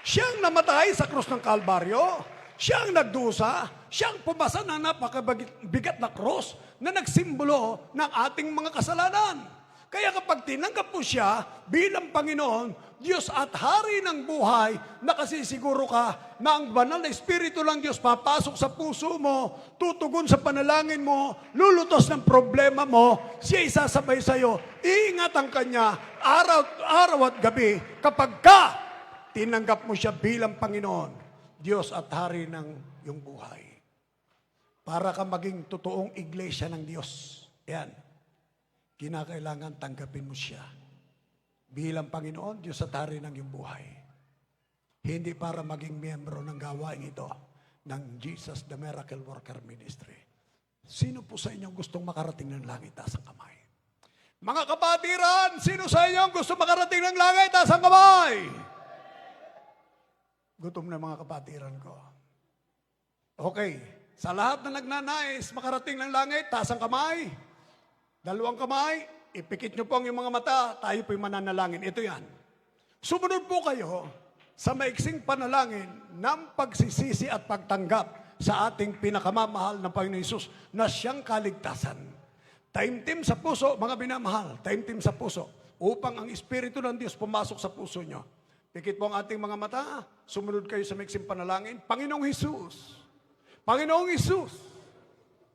Siyang namatay sa krus ng Kalbaryo, siyang nagdusa, siyang pumasa ng napakabigat na krus na nagsimbolo ng ating mga kasalanan. Kaya kapag tinanggap mo siya bilang Panginoon, Diyos at Hari ng buhay, nakasisiguro ka na ang banal na Espiritu ng Diyos papasok sa puso mo, tutugon sa panalangin mo, lulutos ng problema mo, siya isasabay sa iyo, iingatan ka niya araw at gabi kapag ka tinanggap mo siya bilang Panginoon, Diyos at Hari ng iyong buhay. Para ka maging totoong iglesia ng Diyos. Yan. Kinakailangan tanggapin mo siya bilang Panginoon, Diyos at Hari ng iyong buhay. Hindi para maging miyembro ng gawain ito ng Jesus the Miracle Worker Ministry. Sino po sa inyong gustong makarating ng langit? Taas ang kamay. Mga kapatiran, sino sa inyong gusto makarating ng langit? Taas ang kamay. Gutom na mga kapatiran ko. Okay, sa lahat na nagnanais makarating ng langit, taas ang kamay. Dalawang kamay, ipikit nyo po ang iyong mga mata, tayo po'y mananalangin. Ito yan. Sumunod po kayo sa maiksing panalangin ng pagsisisi at pagtanggap sa ating pinakamamahal na Panginoon Hesus na siyang kaligtasan. Taimtim sa puso, mga binamahal, taimtim sa puso, upang ang Espiritu ng Diyos pumasok sa puso nyo. Pikit po ang ating mga mata, sumunod kayo sa maiksing panalangin. Panginoong Hesus, Panginoong Hesus,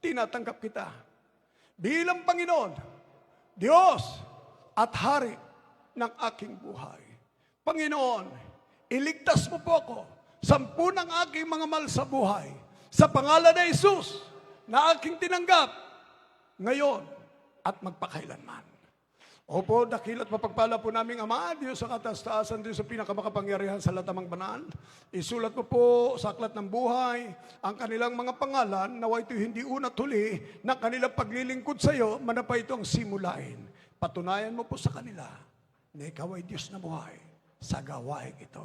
tinatanggap kita bilang Panginoon, Diyos at Hari ng aking buhay. Panginoon, iligtas mo po ako sa ng aking mga mahal sa buhay. Sa pangalan ni Jesus na aking tinanggap ngayon at magpakailanman. Opo, dakilat mapagpala po naming Ama, Diyos sa kataas-taasan, Diyos sa pinakamakapangyarihan sa latamang banal. Isulat mo po sa aklat ng buhay ang kanilang mga pangalan, nawa ito hindi una't huli ng kanilang paglilingkod sa iyo, manapay ito ang simulain. Patunayan mo po sa kanila na ikaw ay Diyos na buhay sa gawain ito.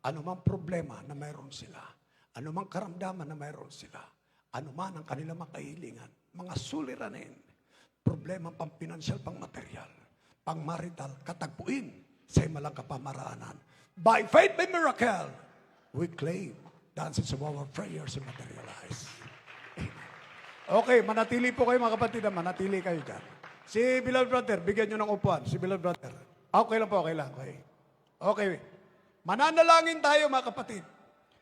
Ano mang problema na mayroon sila, ano mang karamdaman na mayroon sila, ano man ang kanilang mga kahilingan, mga suliranin, problema pang pinansyal, pang material, pang marital, katagpuin sa malang kapamaraanan. By faith, by miracle, we claim the answers of our prayers and materialize. Amen. Okay, manatili po kayo mga kapatid, manatili kayo dyan. Si beloved brother, bigyan nyo ng upuan. Si beloved brother. Okay lang po, okay lang. Okay. Okay. Mananalangin tayo mga kapatid.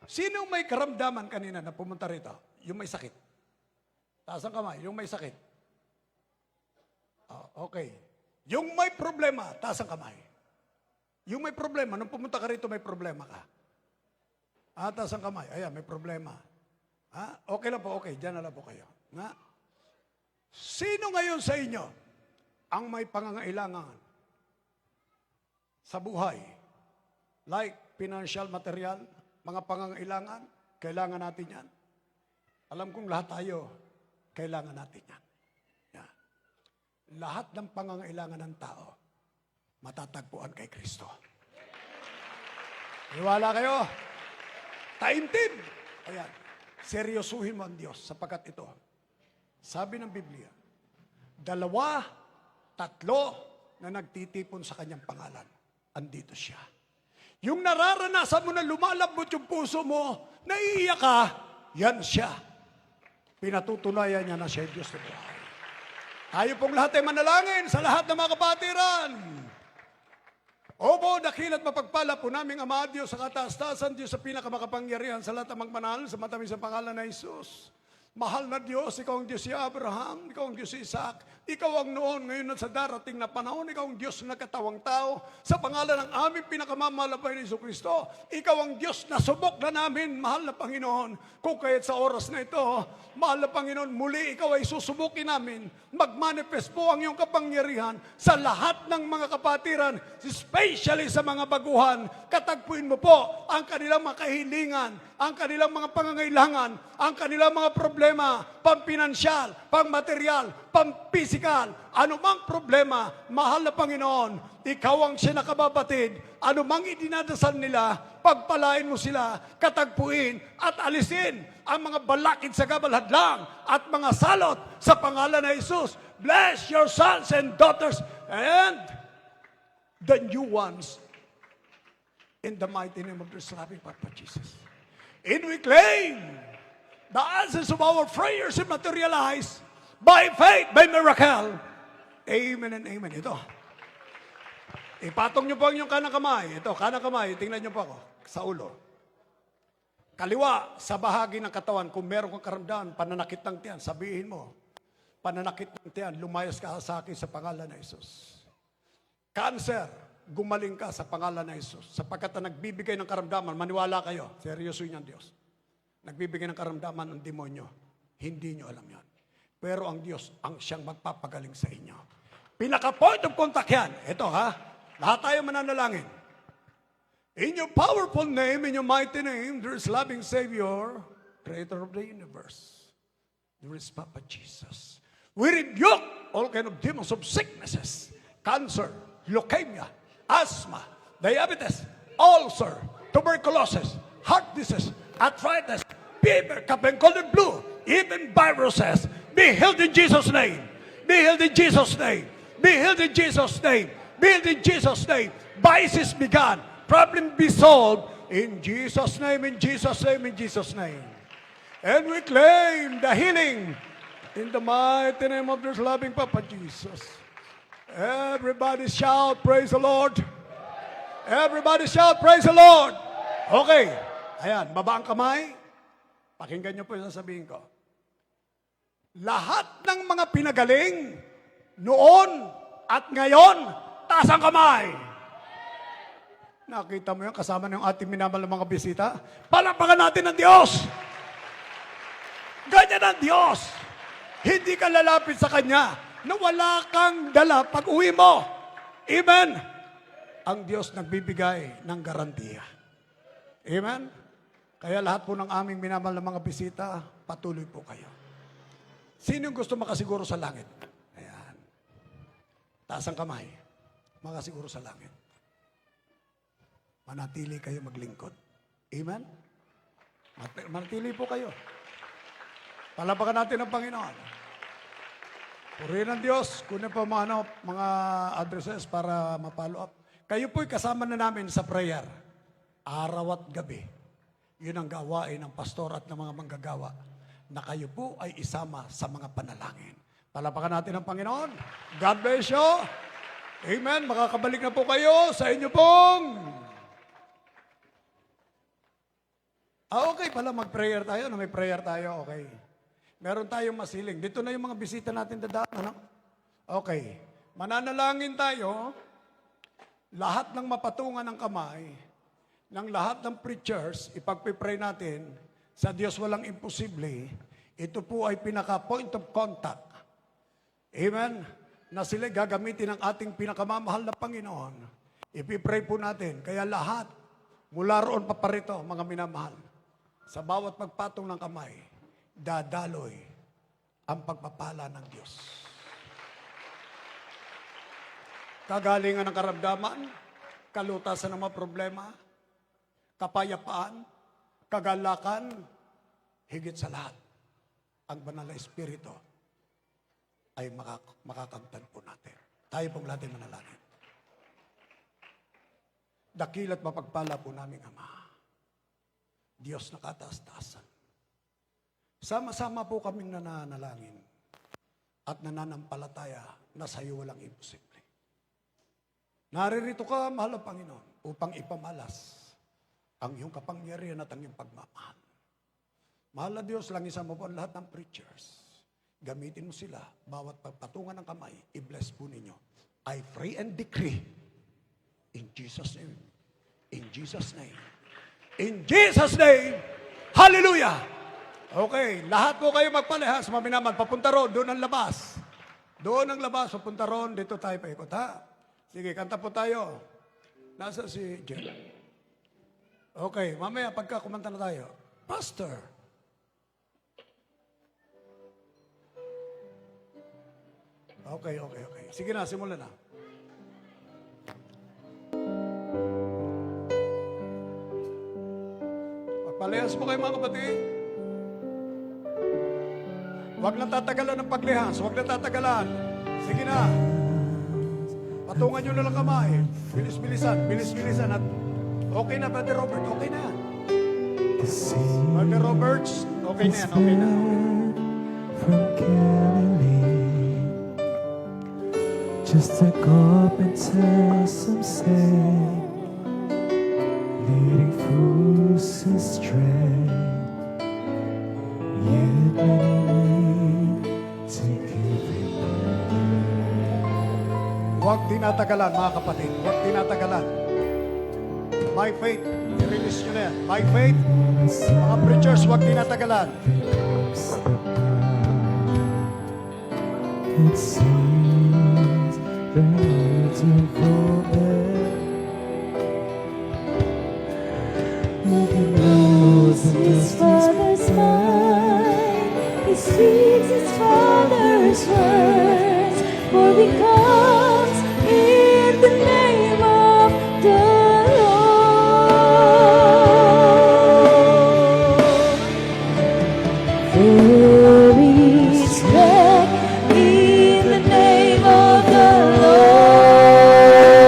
Sino may karamdaman kanina na pumunta rito? Yung may sakit. Taas ang kamay, yung may sakit. Okay. Yung may problema, taas ang kamay. Yung may problema, nung pumunta ka rito, may problema ka. Taas ang kamay. Ayan, may problema. Okay lang po, okay. Diyan na lang po kayo. Sino ngayon sa inyo ang may pangangailangan sa buhay? Like financial, material, mga pangangailangan, kailangan natin yan. Alam kong lahat tayo, kailangan natin yan. Yan. Lahat ng pangangailangan ng tao, matatagpuan kay Kristo. Iwala kayo. Taimtim. Ayan. Seryosuhin mo ang Diyos sapagkat ito. Sabi ng Biblia, 2, 3 na nagtitipon sa kanyang pangalan. Andito siya. Yung nararanasan mo na lumalambot yung puso mo, naiiyak ka, yan siya. Pinatutunayan niya na siya Diyos na buhay. Tayo pong lahat ay manalangin sa lahat ng mga kapatiran. Opo, dakilat mapagpala po naming Ama Diyos sa kataas-taasan, Diyos sa pinakamakapangyarihan sa lahat ng magmanal sa matamis sa pangalan na Jesus. Mahal na Diyos, ikaw ang Diyos si Abraham, ikaw ang Diyos si Isaac, ikaw ang noon, ngayon at sa darating na panahon, ikaw ang Diyos na katawang tao, sa pangalan ng aming pinakamamalampay ni Jesucristo, ikaw ang Diyos na subok na namin, mahal na Panginoon, kung kaya't sa oras na ito, mahal na Panginoon, muli ikaw ay susubukin namin, magmanifest po ang iyong kapangyarihan sa lahat ng mga kapatiran, especially sa mga baguhan, katagpuin mo po ang kanilang mga kahilingan, ang kanilang mga pangangailangan, ang kanilang mga problema, pampinansyal, pangmaterial, pampisikal, anumang problema, mahal na Panginoon, ikaw ang siya nakababatid, anumang idinadasal nila, pagpalain mo sila, katagpuin at alisin ang mga balakid sa kabalhadlang at mga salot sa pangalan ng Jesus. Bless your sons and daughters and the new ones in the mighty name of the loving Papa Jesus. And we claim the answers of our prayers and materialize by faith, by miracle. Amen and amen. Ito. Ipatong niyo po ang inyong kanang kamay. Ito, kanang kamay. Tingnan niyo po ako sa ulo. Kaliwa, sa bahagi ng katawan, kung meron kang karamdaman, pananakit ng tiyan, sabihin mo, pananakit ng tiyan, lumayas ka sa akin sa pangalan ng Jesus. Cancer, gumaling ka sa pangalan ng Jesus. Sapagkat na nagbibigay ng karamdaman, maniwala kayo, seryosoy ng Diyos. Nagbibigay ng karamdaman ng demonyo. Hindi nyo alam yan. Pero ang Diyos ang siyang magpapagaling sa inyo. Pinaka-point of contact yan. Ito ha, lahat tayo mananalangin. In your powerful name, in your mighty name, there is loving Savior, Creator of the universe. There is Papa Jesus. We rebuke all kind of demons of sicknesses, cancer, leukemia, asthma, diabetes, ulcer, tuberculosis, heart disease, arthritis, fever, cough and cold and flu, even viruses. Be healed in Jesus' name. Be healed in Jesus' name. Be healed in Jesus' name. Be healed in Jesus' name. Vices be gone. Problem be solved in Jesus' name, in Jesus' name, in Jesus' name. And we claim the healing in the mighty name of this loving Papa Jesus. Everybody shout, praise the Lord. Everybody shout, praise the Lord. Okay. Ayan, baba ang kamay. Pakinggan niyo po yung sasabihin ko. Lahat ng mga pinagaling noon at ngayon, taas ang kamay. Nakita mo yun, kasama ng ating minamahal ng mga bisita? Palapakan natin ang Diyos. Ganyan ang Diyos. Hindi ka lalapit sa Kanya na wala kang dala pag uwi mo. Amen? Ang Diyos nagbibigay ng garantiya. Amen? Kaya lahat po ng aming minamahal ng mga bisita, patuloy po kayo. Sino gusto makasiguro sa langit? Ayan. Taas ang kamay. Makasiguro sa langit. Manatili kayo maglingkod. Amen? Manatili po kayo. Palapakan natin ang Panginoon. Purihin ng Diyos. Kunin po mga addresses para ma-follow up. Kayo po'y kasama na namin sa prayer. Araw at gabi. Yun ang gawain ng pastor at ng mga manggagawa na kayo po ay isama sa mga panalangin. Palapakan natin ang Panginoon. God bless you. Amen. Makakabalik na po kayo sa inyo pong... okay pala, mag-prayer tayo. May prayer tayo, okay. Meron tayong masiling. Dito na yung mga bisita natin dadaan, ano? Okay. Mananalangin tayo. Lahat ng mapatungan ng kamay, ng lahat ng preachers, ipagpipray natin, sa Diyos walang imposible, ito po ay pinaka-point of contact. Amen? Na sila gagamitin ng ating pinakamamahal na Panginoon. Ipipray po natin. Kaya lahat, mula roon pa parito, mga minamahal, sa bawat pagpatong ng kamay, dadaloy ang pagpapala ng Diyos. Kagalingan ng karamdaman, kalutasan ng mga problema, kapayapaan, kagalakan, higit sa lahat, ang banal na Espiritu ay makakamtan po natin. Tayo pong natin manalangin. Dakila't mapagpala po naming Ama, Diyos na kataas-taasan. Sama-sama po kaming nananalangin at nananampalataya na sa iyo walang imposible. Naririto ka, mahal na Panginoon, upang ipamalas ang iyong kapangyarihan at ang iyong pagmamahal. Mahal na Diyos, langisan mo po ang lahat ng preachers. Gamitin mo sila, bawat pagpatungan ng kamay, i-bless po ninyo. I pray and decree, in Jesus' name, in Jesus' name, in Jesus' name, hallelujah! Okay, lahat po kayo magpalehas, maminaman, papunta roon, doon ang labas. Doon ang labas, papunta roon, dito tayo paikot, ha? Sige, kanta po tayo. Nasa si Jen? Okay, mamaya pagka kumanta na tayo. Pastor. Okay. Sige na, simulan na. Magpalehas po kayo mga kapatid. Huwag na tatagalan ng paglihas. Huwag na tatagalan. Sige na. Patungan nyo na lang kamay. Bilis-bilisan. Bilis-bilisan. At okay na, Brother Robert. Okay na yan. Brother Roberts, okay na yan. Okay na. From Galilee, just a carpenter, some say, leading fools astray. Yet many need to give him Huwag tinatagalan, mga kapatid. Huwag tinatagalan. By faith, i-release nyo na yan. By faith, mga preachers, huwag tinatagalan. It seems the words are forbear. He knows his Father's mind. He speaks his Father's words. For we comes in the name of the Lord. There is strength in the name of the Lord.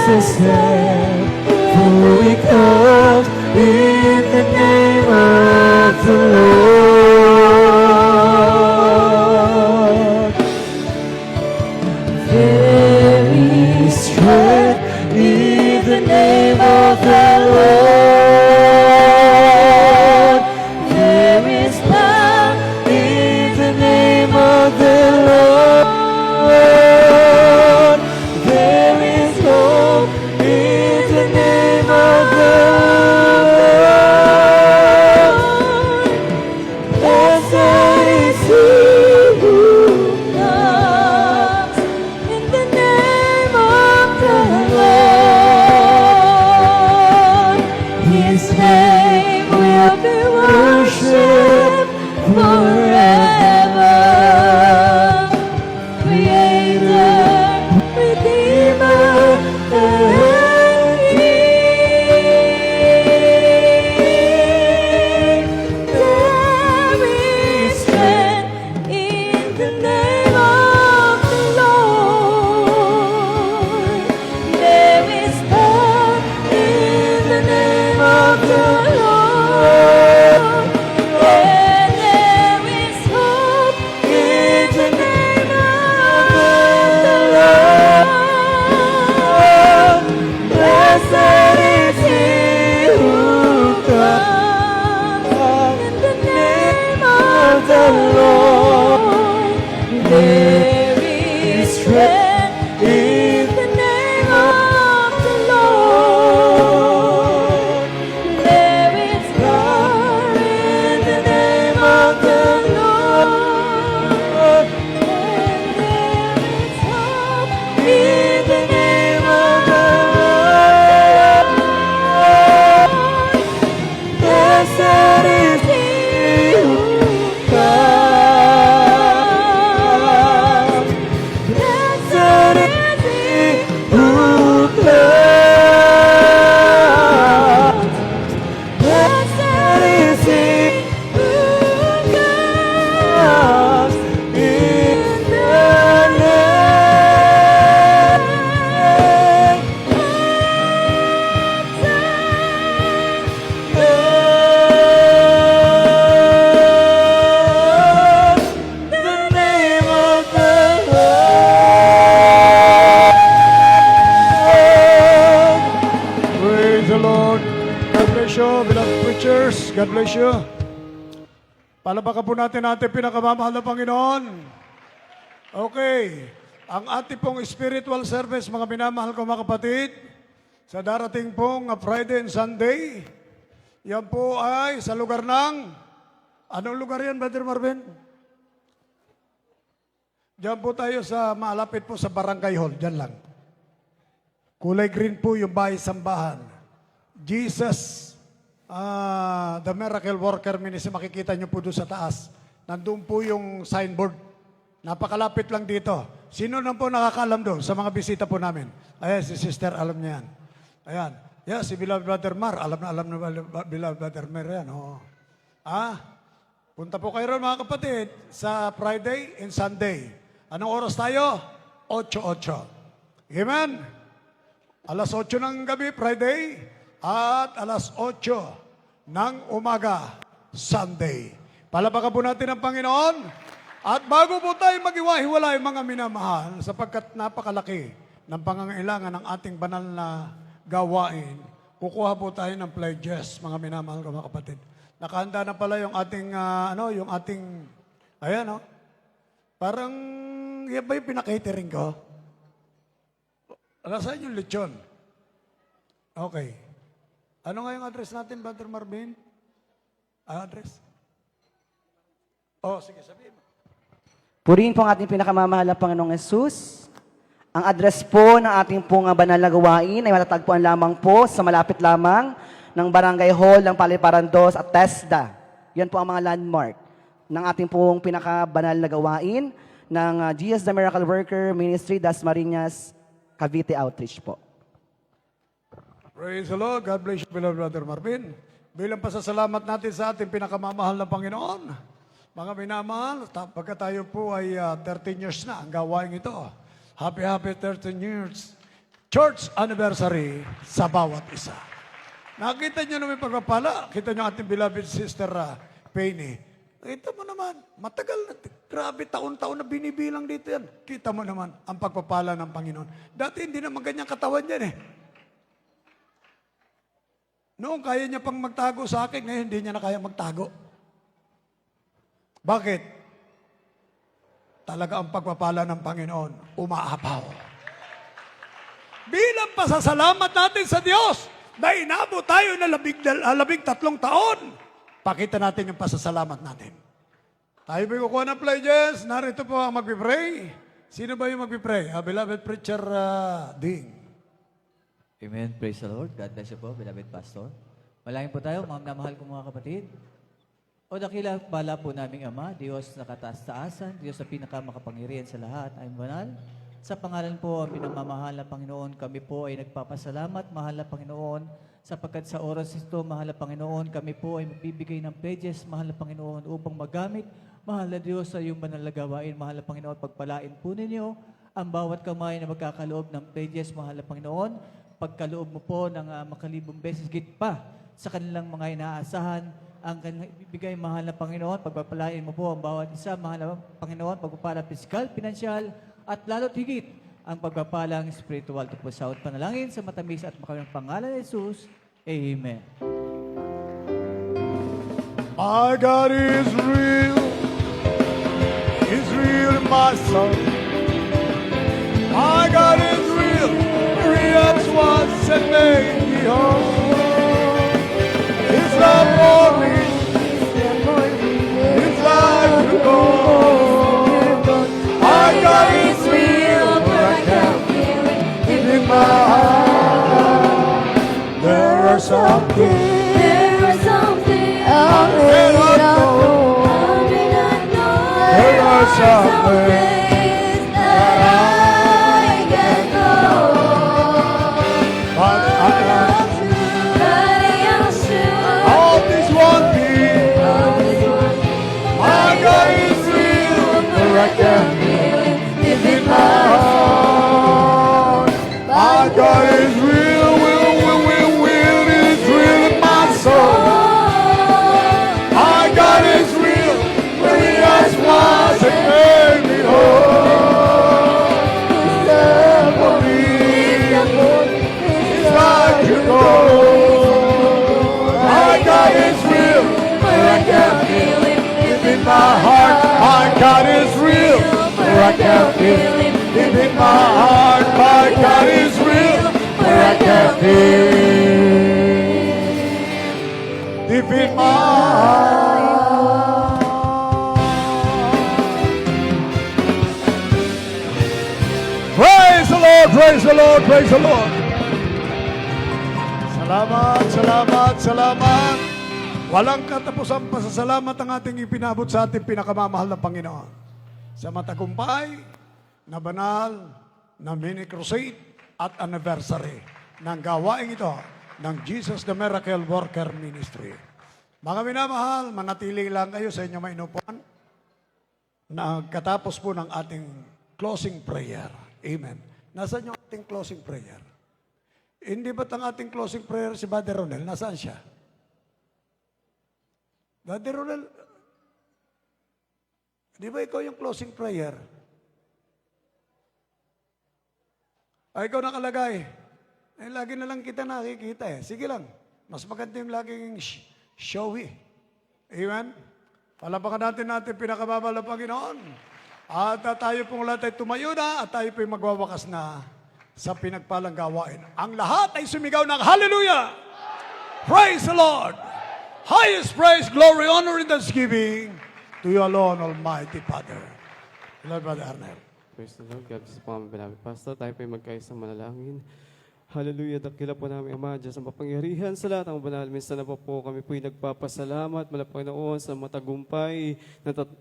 Jesus' name, for we come in the name of the Lord. There is strength in the name of the Lord. There is power in the name of the Lord. There is hope in the name of the Lord. Blessed is he who comes in the name of the Lord. His name will be worshipped forever. Creator, Redeemer, and King. There is strength in the name of the Lord. There is power in the name of the Lord. And there is hope in the name of the Lord. Blessed is he who comes in the name of the Lord. There is strength in the name of the Lord. There is power in the name of the Lord. And there is hope in the name of the Lord. Blessed is he who comes. Blessed is he who comes. Blessed is he who comes in the name of the Lord. Praise the Lord. God bless you, beloved preachers. God bless you. Palabakan po natin pinakamamahal na Panginoon. Okay. Ang ating pong spiritual service, mga minamahal ko mga kapatid, sa darating pong Friday and Sunday, yan po ay sa lugar ng, anong lugar yan, Brother Marvin? Diyan po tayo sa, malapit po sa Barangay Hall, diyan lang. Kulay green po yung bahay sambahan. Jesus, the Miracle Worker Ministry, makikita nyo po doon sa taas. Nandun po yung signboard. Napakalapit lang dito. Sino nang po nakakaalam doon sa mga bisita po namin? Ayan, si Sister, alam niya yan. Ayan. Yeah, si Beloved Brother Mar, alam na Beloved Brother Mar yan. Oh. Punta po kayo ron mga kapatid sa Friday and Sunday. Anong oras tayo? 8:08. Amen? Alas 8 ng gabi, Friday, at alas 8 ng umaga, Sunday. Palapakan po natin ang Panginoon. At bago po tayo mag-iwahiwalay, mga minamahal, sapagkat napakalaki ng pangangailangan ng ating banal na gawain, kukuha po tayo ng pledges, mga minamahal ko mga kapatid. Nakahanda na pala yung ating, ayan, parang, yan ba yung pinaka-catering ko? Nasaan yung lechon? Okay. Ano nga yung address natin, Brother Marvin? Address? Oh, sige, sabihin mo. Purihin po ang ating pinakamamahal na Panginoong Yesus. Ang address po ng ating pong banal na gawain ay matatagpuan lamang po sa malapit lamang ng Barangay Hall ng Paliparan 2 at TESDA. Yan po ang mga landmark ng ating pong pinakabanal na gawain ng Jesus the Miracle Worker Ministry, Dasmariñas, Cavite Outreach po. Praise the Lord. God bless you, beloved Brother Marvin. Bilang pasasalamat natin sa ating pinakamamahal na Panginoon, mga minamahal, pagka tayo po ay 13 years na ang gawain ito. Happy 13 years church anniversary sa bawat isa. Nakita nyo naman yung pagpapala. Kita nyo ating beloved sister Penny. Kita mo naman, matagal na, grabe taon-taon na binibilang dito yan. Kita mo naman ang pagpapala ng Panginoon. Dati hindi naman ganyan katawan yan eh. Noong kaya niya pang magtago sa akin, ngayon hindi niya na kaya magtago. Bakit? Talaga ang pagpapala ng Panginoon, umaapaw. Bilang pasasalamat natin sa Diyos na inabot tayo na 13 taon, pakita natin yung pasasalamat natin. Tayo ba'y kukuha ng pledges? Narito po ang magpipray. Sino ba yung magpipray? Beloved Preacher Ding. Amen. Praise the Lord. God bless you po, beloved pastor. Malangin po tayo, mga namahal kong mga kapatid. O dakila bala po naming Ama, Diyos na kataas-taasan, Diyos na pinakamakapangyarihan sa lahat, ay banal. Sa pangalan po ang pinamamahal na Panginoon, kami po ay nagpapasalamat, mahal na Panginoon, sapagkat sa oras ito, mahal na Panginoon, kami po ay magbibigay ng pledges, mahal na Panginoon, upang magamit, mahal na Diyos, sa iyong banal na gawain, mahal na Panginoon, pagpalain po ninyo ang bawat kamay na magkakaloob ng pledges, mahal na Panginoon, pagkaloob mo po ng makalibong beses git pa sa kanilang mga inaasahan, ang kanilang ibibigay, mahal na Panginoon, pagpapalain mo po ang bawat isa, mahal na Panginoon, pagpapala pisikal, pinansyal, at lalo't higit ang pagpapalang spiritual. Ito po sa panalangin sa matamis at makaming pangalan ni Jesus. Amen. My God is real. He's real in my soul. My God is real. Real once and made me whole. His love for me. His life to go. My God is real, but I can't feel it deep in my heart. There are something I may not know. There are some ways that I can go. But I am sure all this one thing. My God is real, but I can't feel it deep in my heart. My God is real, is real in my soul. My God is real, where He has was and made me whole. His love for me is like you know. My God is real, where I can feel it deep in my heart. My God is real, where I can feel it deep in my heart. My God is real, where I can feel it deep in my heart. Praise the Lord, praise the Lord, praise the Lord. Salamat, salamat, salamat. Walang katapusang pasasalamat ang ating ipinabot sa ating pinakamamahal na Panginoon. Sa matagumpay na banal na mini crusade at anniversary ng gawain ito ng Jesus the Miracle Worker Ministry. Mga minamahal, manatili lang kayo sa inyong mainupuan. Nagkatapos po ng ating closing prayer. Amen. Nasaan yung ating closing prayer? Hindi ba't ang ating closing prayer si Brother Ronel? Nasaan siya? Brother Ronel, di ba ikaw yung closing prayer? Ay, ikaw nakalagay. Eh, lagi na lang kita nakikita eh. Sige lang. Mas maganda yung laging showy. Amen? Palapakan natin pinakamamahal na Panginoon. At tayo pong lahat ay tumayo na at tayo po'y magwawakas na sa pinagpalang gawain. Ang lahat ay sumigaw ng Hallelujah! Praise the Lord! Highest praise, glory, honor, and thanksgiving to you alone, Almighty Father. Lord, Brother Arnel. Praise the Lord. God bless po ang beloved pastor. Tayo po'y magkaisang manalangin. Hallelujah, dakila po namin Ama, Diyos ang mapangyarihan sa lahat ang banal. Minsan na po kami po'y nagpapasalamat, Panginoon, sa matagumpay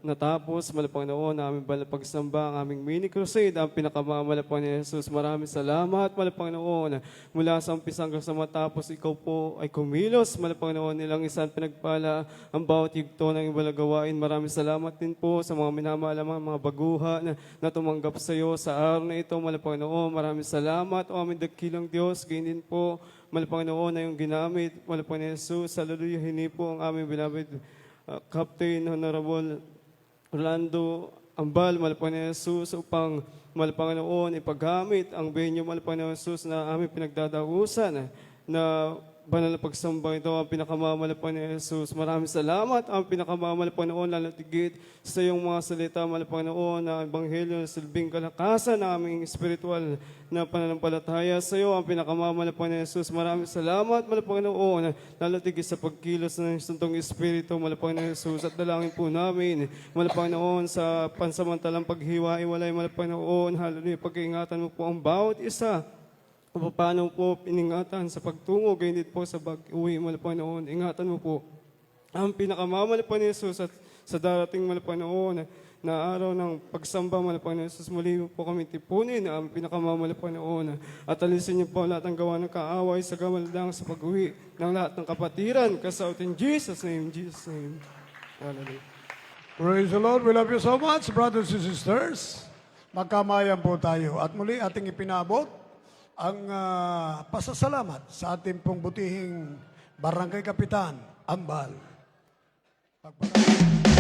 natapos, Panginoon, na aming banal pagsamba, ang aming mini crusade, ang pinakamamala po ni Jesus. Maraming salamat, Panginoon, mula sa umpisa hanggang sa matapos, ikaw po ay kumilos, Panginoon, nilang isang pinagpala ang bawat yugto ng ibang gawain. Maraming salamat din po sa mga minamahal mga baguha na tumanggap sa iyo sa araw na ito, Panginoon. Maraming salamat, o aming dakilang Diyos, gayon din po, Panginoon, na yung ginamit, Panginoon Jesus. Hallelujah, hini po ang aming beloved Captain Honorable Orlando Ambal, Panginoon Jesus, upang, Panginoon, ipaggamit ang venue, Panginoon Jesus, na aming pinagdadahusan na banal na pagsamba ito, ang pinakamamalapan ni Jesus. Maraming salamat, ang pinakamamalapan noon, lalatigit sa iyong mga salita, Panginoon, na ebanghelyo na silbing kalakasan ng aming spiritual na pananampalataya sa iyo, ang pinakamamalapan ni Jesus. Maraming salamat, Panginoon, lalatigit sa pagkilos ng Santong Espiritu, Panginoon Jesus, at dalangin po namin, Panginoon, sa pansamantalang paghiwa-iwalay, Panginoon, hallelujah, pag-iingatan mo po ang bawat isa, kung paano po piningatan sa pagtungo, ganyan din po sa pag-uwi, Panginoon. Ingatan mo po ang pinakamamalapan ni Jesus at sa darating, Panginoon, na araw ng pagsamba, Panginoon Jesus, muli po kami tipunin ang pinakamamalapan, Panginoon. At alisin niyo po lahat ng gawa ng kaaway sa gamaldang sa pag-uwi ng lahat ng kapatiran. Kasaut in Jesus' name, Jesus' name. Hallelujah. Praise the Lord. We love you so much, brothers and sisters. Magkamayan po tayo. At muli ating ipinabot ang pasasalamat sa ating pong butihing Barangay Kapitan, Ambal. Pagpapalalaman.